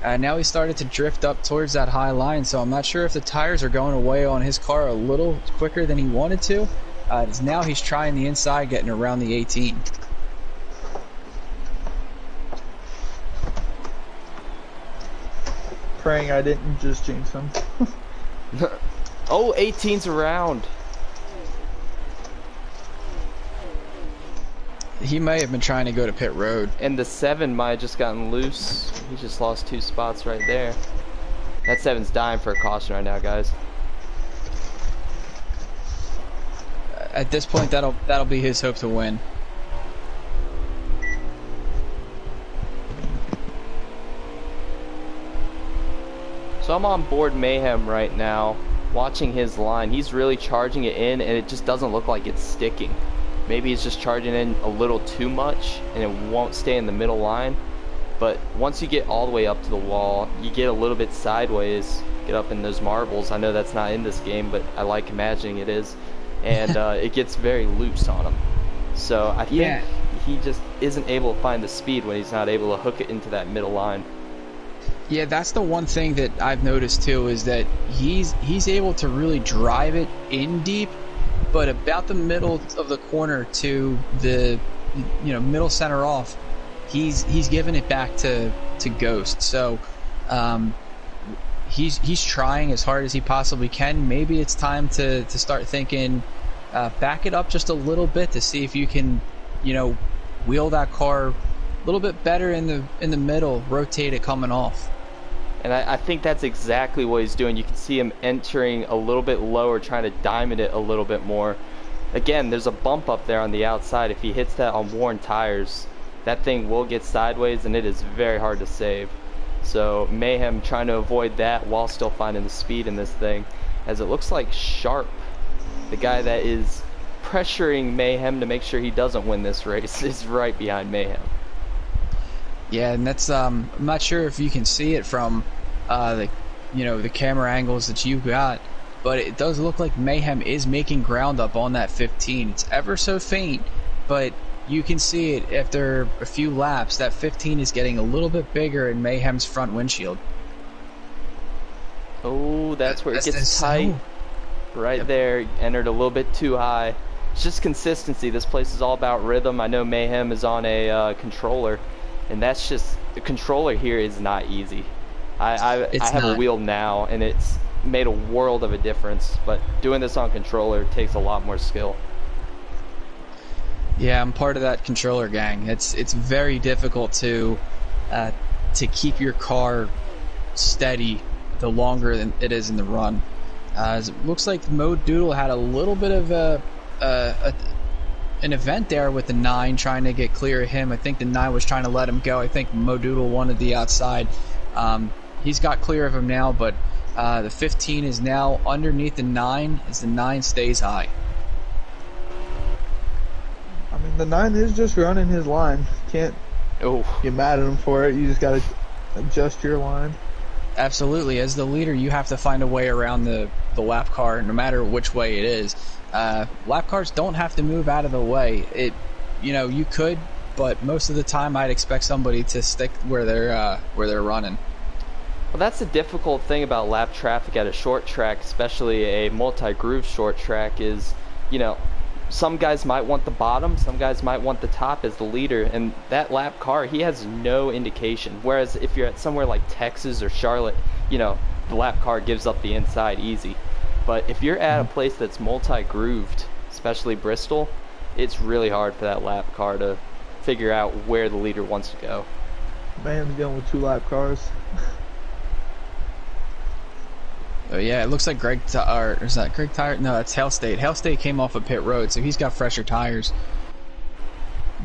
now he started to drift up towards that high line, so I'm not sure if the tires are going away on his car a little quicker than he wanted to. Now he's trying the inside, getting around the 18. Praying I didn't just jinx him. Oh, 18's around. He may have been trying to go to pit road. And the 7 might have just gotten loose. He just lost 2 spots right there. That 7's dying for a caution right now, guys. At this point, that'll be his hope to win. So I'm on board Mayhem right now, watching his line. He's really charging it in, and it just doesn't look like it's sticking. Maybe he's just charging in a little too much, and it won't stay in the middle line. But once you get all the way up to the wall, you get a little bit sideways, get up in those marbles. I know that's not in this game, but I like imagining it is. And it gets very loose on him. So I think he just isn't able to find the speed when he's not able to hook it into that middle line. Yeah, that's the one thing that I've noticed too, is that he's able to really drive it in deep, but about the middle of the corner to the middle center off, he's giving it back to Ghost. So he's trying as hard as he possibly can. Maybe it's time to start thinking, back it up just a little bit to see if you can, wheel that car a little bit better in the middle, rotate it coming off. And I think that's exactly what he's doing. You can see him entering a little bit lower, trying to diamond it a little bit more. Again, there's a bump up there on the outside. If he hits that on worn tires, that thing will get sideways, and it is very hard to save. So Mayhem trying to avoid that while still finding the speed in this thing, as it looks like Sharp, the guy that is pressuring Mayhem to make sure he doesn't win this race, is right behind Mayhem. Yeah, and that's I'm not sure if you can see it from the camera angles that you've got, but it does look like Mayhem is making ground up on that 15. It's ever so faint, but you can see it after a few laps. That 15 is getting a little bit bigger in Mayhem's front windshield. Oh, that's where it gets tight. Right there, entered a little bit too high. It's just consistency. This place is all about rhythm. I know Mayhem is on a controller, and that's just, the controller here is not easy. I have a wheel now, and it's made a world of a difference, but doing this on controller takes a lot more skill. Yeah, I'm part of that controller gang. It's very difficult to keep your car steady the longer than it is in the run. It looks like Mo Doodle had a little bit of an event there with the 9 trying to get clear of him. I think the 9 was trying to let him go. I think Mo Doodle wanted the outside. He's got clear of him now, but the 15 is now underneath the 9 as the 9 stays high. I mean, the 9 is just running his line. Can't get mad at him for it. You just got to adjust your line. Absolutely. As the leader, you have to find a way around the lap car, no matter which way it is. Lap cars don't have to move out of the way. You could, but most of the time I'd expect somebody to stick where they're running. Well, that's the difficult thing about lap traffic at a short track, especially a multi-groove short track, is, some guys might want the bottom, some guys might want the top as the leader, and that lap car, he has no indication. Whereas if you're at somewhere like Texas or Charlotte, the lap car gives up the inside easy. But if you're at a place that's multi-grooved, especially Bristol, it's really hard for that lap car to figure out where the leader wants to go. Man's dealing with 2 lap cars. Yeah, it looks like is that Greg Tire? No, that's Hale State. Hale State came off of pit road, so he's got fresher tires.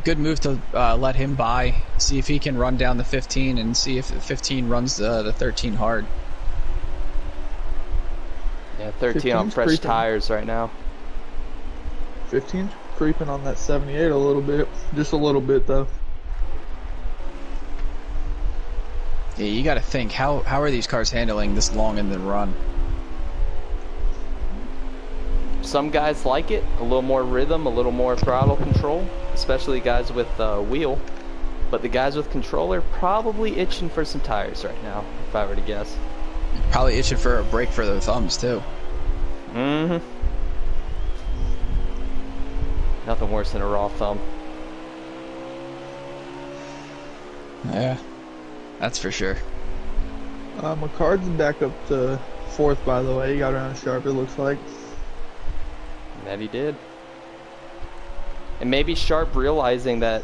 Good move to let him by, see if he can run down the 15 and see if the 15 runs the 13 hard. Yeah, 13 on fresh creeping. tires right now. 15's creeping on that 78 a little bit. Just a little bit, though. Yeah, you got to think, how are these cars handling this long in the run? Some guys like it, a little more rhythm, a little more throttle control, especially guys with wheel. But the guys with controller probably itching for some tires right now, if I were to guess. Probably itching for a break for their thumbs, too. Mm-hmm. Nothing worse than a raw thumb. Yeah, that's for sure. McCard's back up to 4th, by the way. He got around Sharp, it looks like. That he did. And maybe Sharp realizing that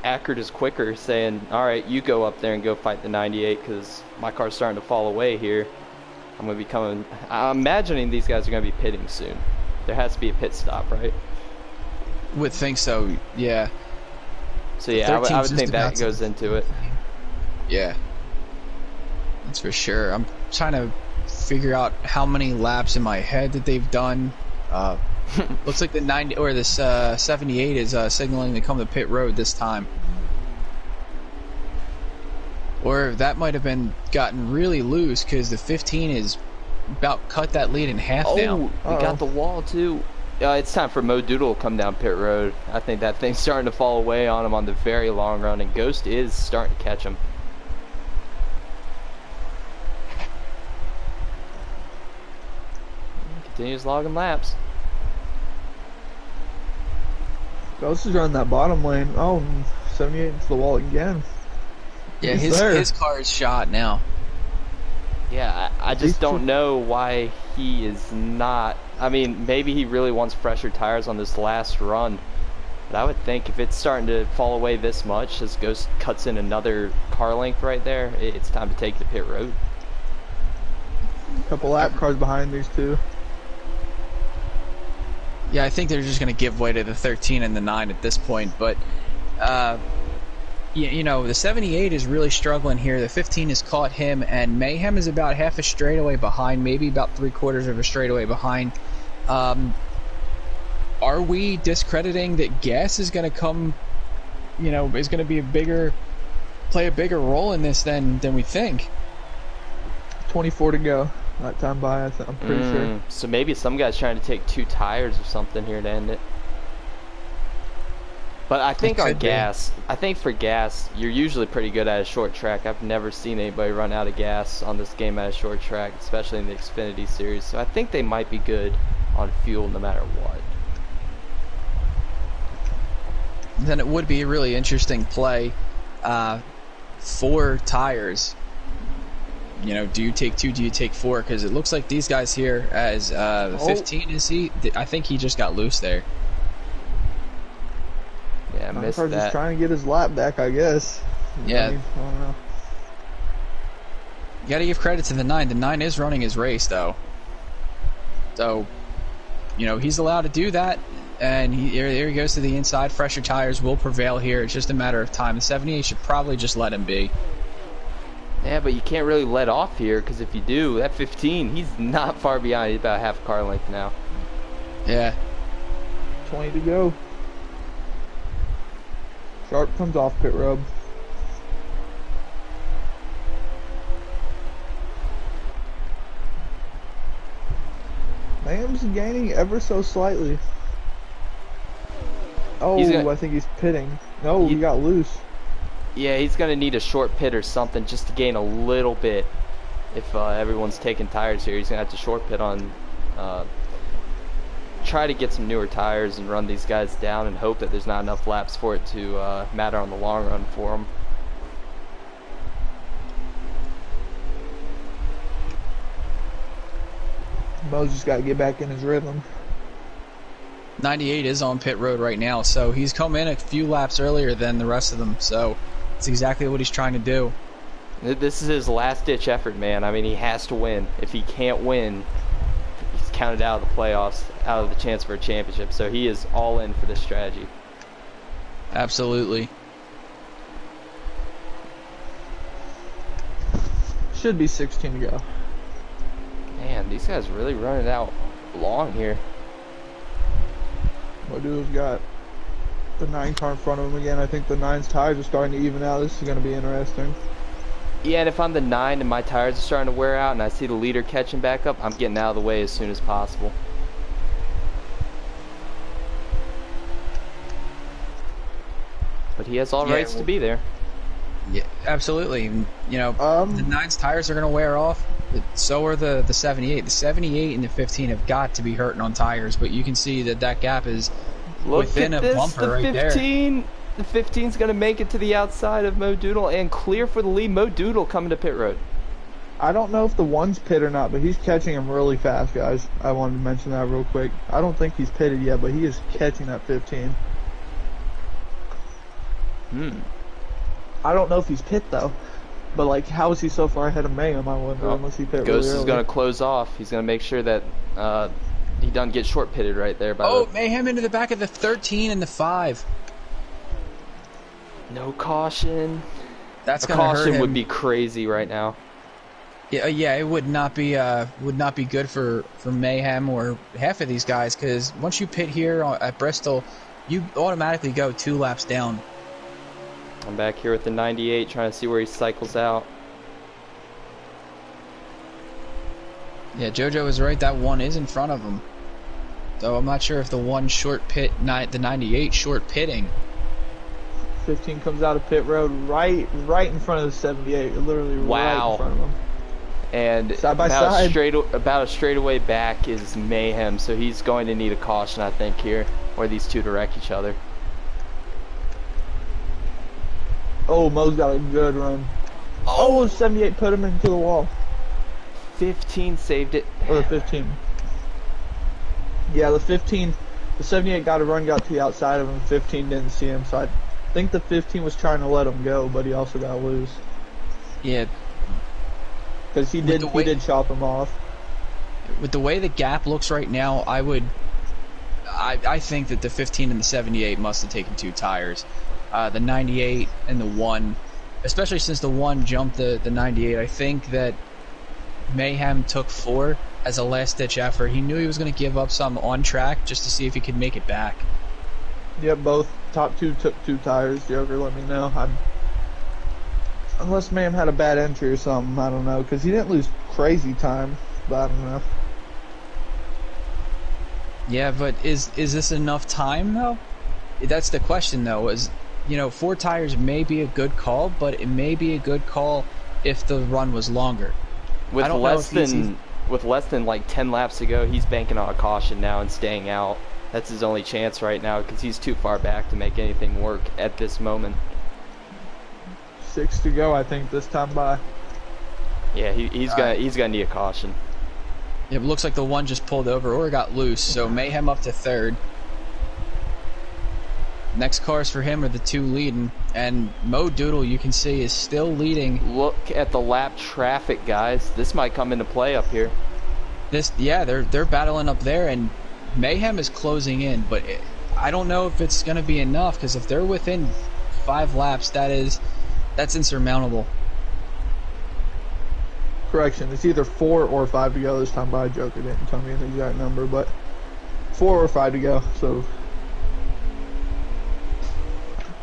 Ackert is quicker, saying, alright, you go up there and go fight the 98 because my car's starting to fall away here. I'm imagining these guys are going to be pitting soon. There has to be a pit stop, right? Would think so, yeah. So yeah, I would think that goes into it. Yeah. That's for sure. I'm trying to figure out how many laps in my head that they've done. Looks like the 90 or this 78 is signaling to come to pit road this time. Or that might have been gotten really loose because the 15 is about cut that lead in half now. Oh, we got the wall too. It's time for Mo Doodle to come down pit road. I think that thing's starting to fall away on him on the very long run, and Ghost is starting to catch him. Continues logging laps. Ghost is running that bottom lane. Oh, 78 into the wall again. Yeah, his car is shot now. Yeah, I just don't know why he is not. I mean, maybe he really wants fresher tires on this last run. But I would think if it's starting to fall away this much, as Ghost cuts in another car length right there, it's time to take the pit road. A couple lap cars behind these two. Yeah, I think they're just going to give way to the 13 and the 9 at this point. But, the 78 is really struggling here. The 15 has caught him, and Mayhem is about half a straightaway behind, maybe about 3/4 of a straightaway behind. Are we discrediting that Gas is going to come, is going to play a bigger role in this than we think? 24 to go. That time by, I'm pretty sure. So maybe some guy's trying to take 2 tires or something here to end it. But I think for gas, you're usually pretty good at a short track. I've never seen anybody run out of gas on this game at a short track, especially in the Xfinity series. So I think they might be good on fuel no matter what. Then it would be a really interesting play. 4 tires. Do you take 2? Do you take 4? Because it looks like these guys here, as 15 is he? I think he just got loose there. Yeah, I missed that. Just trying to get his lap back, I guess. Yeah. I don't know. You got to give credit to the 9. The 9 is running his race, though. So, he's allowed to do that. And here he goes to the inside. Fresher tires will prevail here. It's just a matter of time. The 78 should probably just let him be. Yeah, but you can't really let off here, because if you do, that 15, he's not far behind. He's about half a car length now. Yeah. 20 to go. Sharp comes off pit road. Mayhem's gaining ever so slightly. Oh, I think he's pitting. No, he got loose. Yeah, he's going to need a short pit or something just to gain a little bit. If everyone's taking tires here, he's going to have to short pit on... try to get some newer tires and run these guys down and hope that there's not enough laps for it to matter on the long run for him. Mo's just got to get back in his rhythm. 98 is on pit road right now, so he's come in a few laps earlier than the rest of them, so it's exactly what he's trying to do. This is his last-ditch effort, man. I mean, he has to win. If he can't win, he's counted out of the playoffs, out of the chance for a championship, so he is all in for this strategy. Absolutely. Should be 16 to go. Man, these guys really running out long here. Modulo's got the 9 car in front of him again. I think the 9's tires are starting to even out. This is going to be interesting. Yeah, and if I'm the 9 and my tires are starting to wear out and I see the leader catching back up, I'm getting out of the way as soon as possible. But he has all rights to be there. Yeah, absolutely. The 9's tires are going to wear off. So are the 78. The 78 and the 15 have got to be hurting on tires, but you can see that gap is within a bumper right there. The 15's going to make it to the outside of Mo Doodle and clear for the lead. Mo Doodle coming to pit road. I don't know if the 1's pit or not, but he's catching him really fast, guys. I wanted to mention that real quick. I don't think he's pitted yet, but he is catching that 15. I don't know if he's pit, though. But, like, how is he so far ahead of Mayhem, I wonder, unless he pit Ghost really early. is going to close off. He's going to make sure that he doesn't get short pitted right there. Mayhem into the back of the 13 and the 5. No caution. That's going to hurt him. Caution would be crazy right now. Yeah, it would not be good for Mayhem or half of these guys, because once you pit here at Bristol, you automatically go 2 laps down. I'm back here with the 98, trying to see where he cycles out. Yeah, JoJo was right. That 1 is in front of him. So I'm not sure if the 1 short pit, the 98 short pitting. 15 comes out of pit road right in front of the 78. Literally right in front of him. And side by side. About a straightaway back is Mayhem, so he's going to need a caution, I think, here, or these two to wreck each other. Oh, Mo's got a good run. Oh, 78 put him into the wall. 15 saved it. Or the 15. Yeah, the 15, the 78 got a run, got to the outside of him. 15 didn't see him, so I think the 15 was trying to let him go, but he also got loose. Yeah. Because he did chop him off. With the way the gap looks right now, I think that the 15 and the 78 must have taken 2 tires. The 98 and the 1, especially since the 1 jumped the 98, I think that Mayhem took 4 as a last-ditch effort. He knew he was going to give up some on track just to see if he could make it back. Yep, both top 2 took 2 tires. Joker, let me know. Unless Mayhem had a bad entry or something, I don't know, because he didn't lose crazy time, but I don't know. Yeah, but is this enough time, though? That's the question, though, 4 tires may be a good call, but it may be a good call if the run was longer. With less than like 10 laps to go, he's banking on a caution now and staying out. That's his only chance right now because he's too far back to make anything work at this moment. 6 to go, I think, this time by. Yeah, he's gonna need a caution. It looks like the 1 just pulled over or got loose, so Mayhem up to 3rd. Next cars for him are the 2 leading, and Mo Doodle, you can see, is still leading. Look at the lap traffic, guys. This might come into play up here. they're battling up there, and Mayhem is closing in, but I don't know if it's going to be enough, because if they're within 5 laps, that's insurmountable. Correction, it's either 4 or 5 to go this time, but Joker didn't tell me the exact number, but 4 or 5 to go, so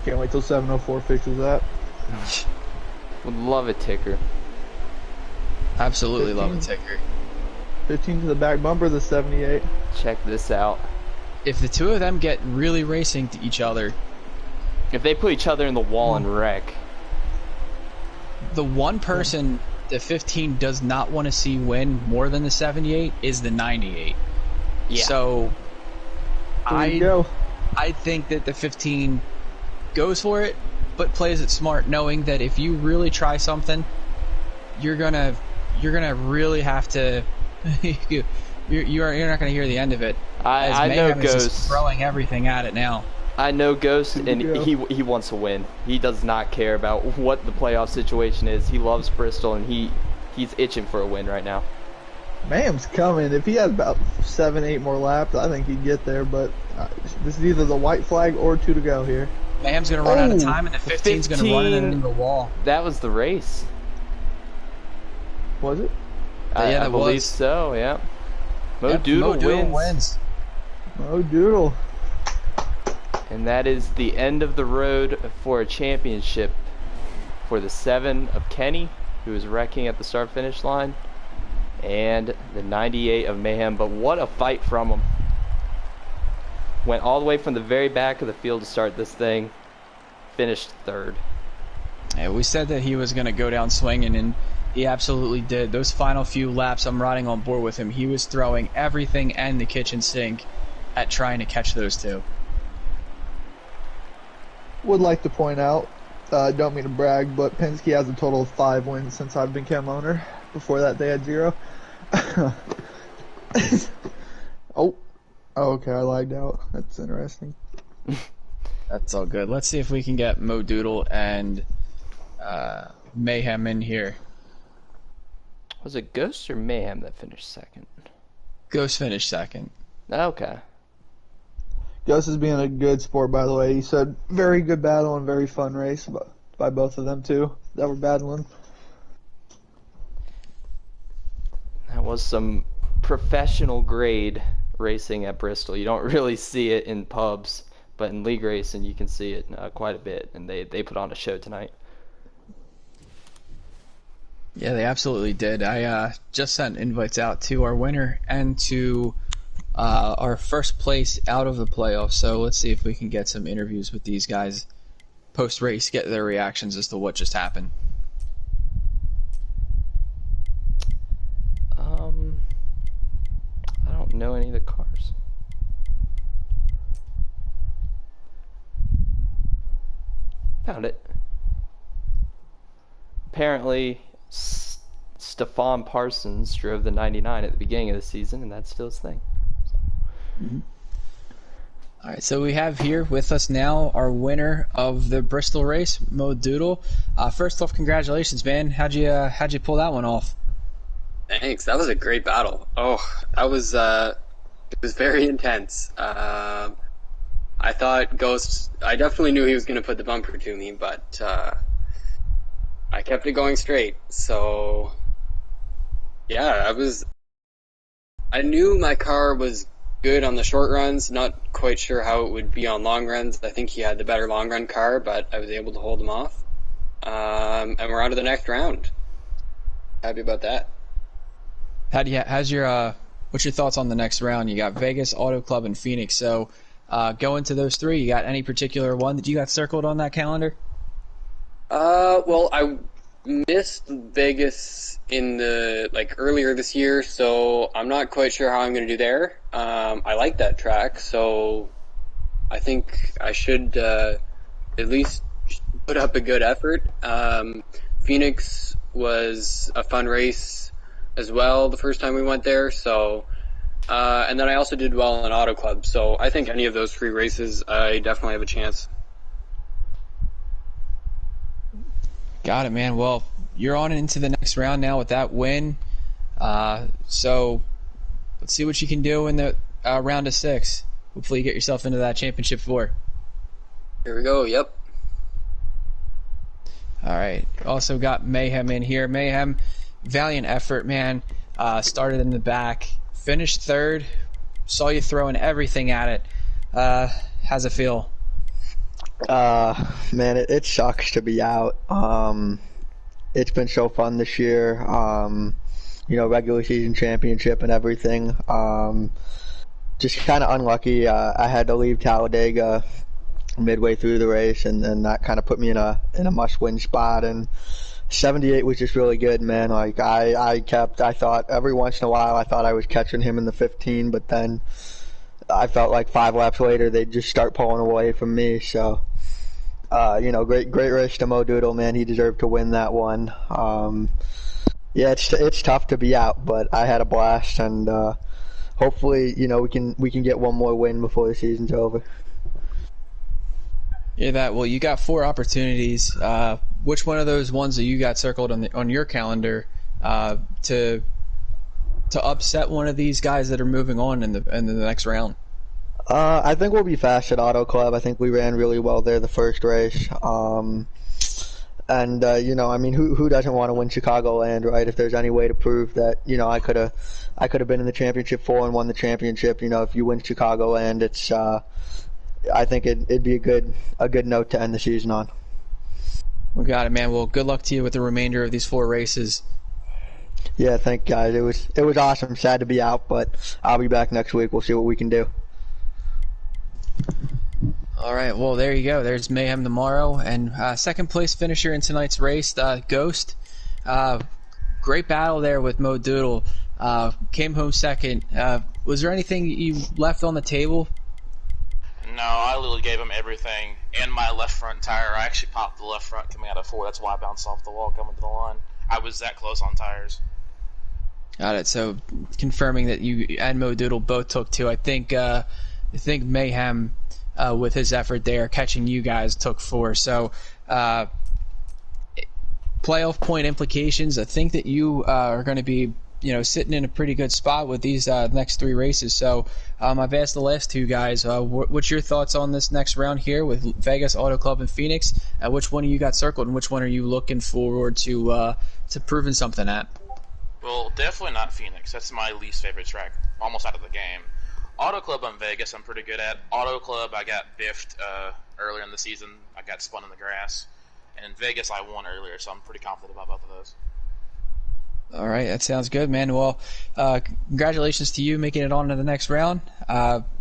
can't wait till 7:04 fixes that. Would love a ticker. Absolutely 15. love a ticker. 15 to the back bumper, the 78. Check this out. If the two of them get really racing to each other, If they put each other in the wall and wreck. the one person the 15 does not want to see win more than the 78 is the 98. Yeah. So There you go. I think that the 15 goes for it, but plays it smart, knowing that if you really try something, you're gonna really have to. you're not gonna hear the end of it. I know Mayhem is just Ghost. throwing everything at it now. I know Ghost, Here and we go. he wants to win. He does not care about what the playoff situation is. He loves Bristol, and he's itching for a win right now. Mayhem's coming. If he had about 7, 8 more laps, I think he'd get there, but this is either the white flag or 2 to go here. Mayhem's gonna run out of Oh, time, and the 15's gonna run it into the wall. That was the race. Was it? Yeah, I that believe was. so, yeah. Mo Yep, Doodle Mo Doodle wins. Oh, Doodle. And that is the end of the road for a championship for the 7 of Kenny, who is wrecking at the start-finish line, and the 98 of Mayhem. But what a fight from him. Went all the way from the very back of the field to start this thing. Finished 3rd. Yeah, we said that he was gonna go down swinging, and he absolutely did. Those final few laps, I'm riding on board with him. He was throwing everything and the kitchen sink at trying to catch those two. Would like to point out, don't mean to brag, but Penske has a total of 5 wins since I've been Chem owner. Before that, they had 0. Oh, okay, I lagged out. That's interesting. That's all good. Let's see if we can get Mo Doodle and Mayhem in here. Was it Ghost or Mayhem that finished 2nd? Ghost finished 2nd. Okay. Gus is being a good sport, by the way. He said very good battle and very fun race by both of them, too, that were battling. That was some professional grade racing at Bristol. You don't really see it in pubs, but in league racing you can see it quite a bit, and they put on a show tonight. Yeah, they absolutely did. I just sent invites out to our winner and to our first place out of the playoffs. So let's see if we can get some interviews with these guys post-race, get their reactions as to what just happened. I don't know any of the cars. Found it. Apparently, Stefan Parsons drove the 99 at the beginning of the season, and that's still his thing. All right, so we have here with us now our winner of the Bristol race, Mo Doodle. First off, congratulations, man. How'd you pull that one off? Thanks. That was a great battle. Oh, that was it was very intense. I thought Ghost. I definitely knew he was going to put the bumper to me, but I kept it going straight. So yeah, I knew my car was good on the short runs. Not quite sure how it would be on long runs. I think he had the better long run car, but I was able to hold him off. And we're on to the next round. Happy about that. What's your thoughts on the next round? You got Vegas, Auto Club, and Phoenix. So go into those 3. You got any particular one that you got circled on that calendar? Well, I missed Vegas in earlier this year, so I'm not quite sure how I'm going to do there. I like that track, so I think I should at least put up a good effort. Phoenix was a fun race as well the first time we went there, so and then I also did well in Auto Club, so I think any of those 3 races I definitely have a chance. Got it, man. Well, you're on into the next round now with that win. So let's see what you can do in the round of 6. Hopefully you get yourself into that championship 4. Here we go. Yep. All right. Also got Mayhem in here. Mayhem, valiant effort, man. Started in the back, finished 3rd. Saw you throwing everything at it. How's it feel? Man, it sucks to be out. It's been so fun this year. Regular season championship and everything. Just kind of unlucky. I had to leave Talladega midway through the race, and that kind of put me in a must-win spot. And 78 was just really good, man. Like I thought every once in a while I thought I was catching him in the 15, but then I felt like 5 laps later they'd just start pulling away from me. So, great race to Mo Doodle, man. He deserved to win that one. Yeah, it's tough to be out, but I had a blast, and hopefully, we can get one more win before the season's over. Yeah, well, you got 4 opportunities. Which one of those ones that you got circled on your calendar to upset one of these guys that are moving on in the next round? I think we'll be fast at Auto Club. I think we ran really well there the first race. Who doesn't want to win Chicagoland, right? If there's any way to prove that, I could have been in the championship 4 and won the championship. If you win Chicagoland, it's I think it'd be a good note to end the season on. We got it, man. Well, good luck to you with the remainder of these 4 races. Yeah, thank you, guys. It was awesome. Sad to be out, but I'll be back next week. We'll see what we can do. All right, well, there you go. There's Mayhem tomorrow. And second place finisher in tonight's race, Ghost. Great battle there with Mo Doodle. Came home second. Was there anything you left on the table? No, I literally gave him everything and my left front tire. I actually popped the left front coming out of 4. That's why I bounced off the wall coming to the line. I was that close on tires. Got it. So confirming that you and Mo Doodle both took 2. I think Mayhem, with his effort there, catching you guys, took 4. So playoff point implications, I think that you are going to be sitting in a pretty good spot with these next 3 races. So I've asked the last 2 guys, what's your thoughts on this next round here with Vegas, Auto Club, and Phoenix? Which one of you got circled, and which one are you looking forward to proving something at? Well, definitely not Phoenix. That's my least favorite track, almost out of the game. Auto Club on Vegas I'm pretty good at. Auto Club I got biffed earlier in the season. I got spun in the grass. And in Vegas I won earlier, so I'm pretty confident about both of those. All right, that sounds good, man. Well, congratulations to you making it on to the next round.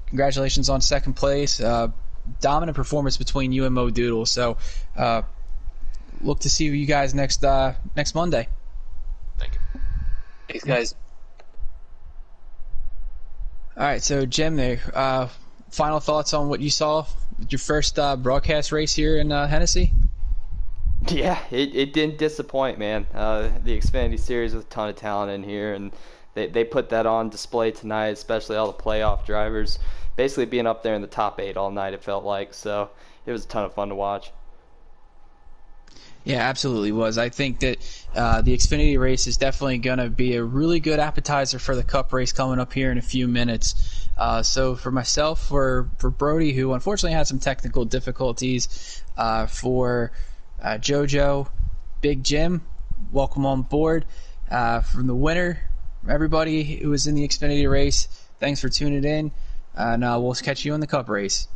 Congratulations on second place. Dominant performance between you and Mo Doodle. So look to see you guys next Monday. Thank you. Thanks, guys. All right, so Jim, there. Final thoughts on what you saw with your first broadcast race here in Hennessy? Yeah, it didn't disappoint, man. The Xfinity Series with a ton of talent in here, and they put that on display tonight, especially all the playoff drivers. Basically being up there in the top 8 all night, it felt like. So it was a ton of fun to watch. Yeah, absolutely was. I think that the Xfinity race is definitely going to be a really good appetizer for the Cup race coming up here in a few minutes. So for myself, for Brody, who unfortunately had some technical difficulties, for JoJo, Big Jim, welcome on board. From the winner, everybody who was in the Xfinity race, thanks for tuning in, and we'll catch you in the Cup race.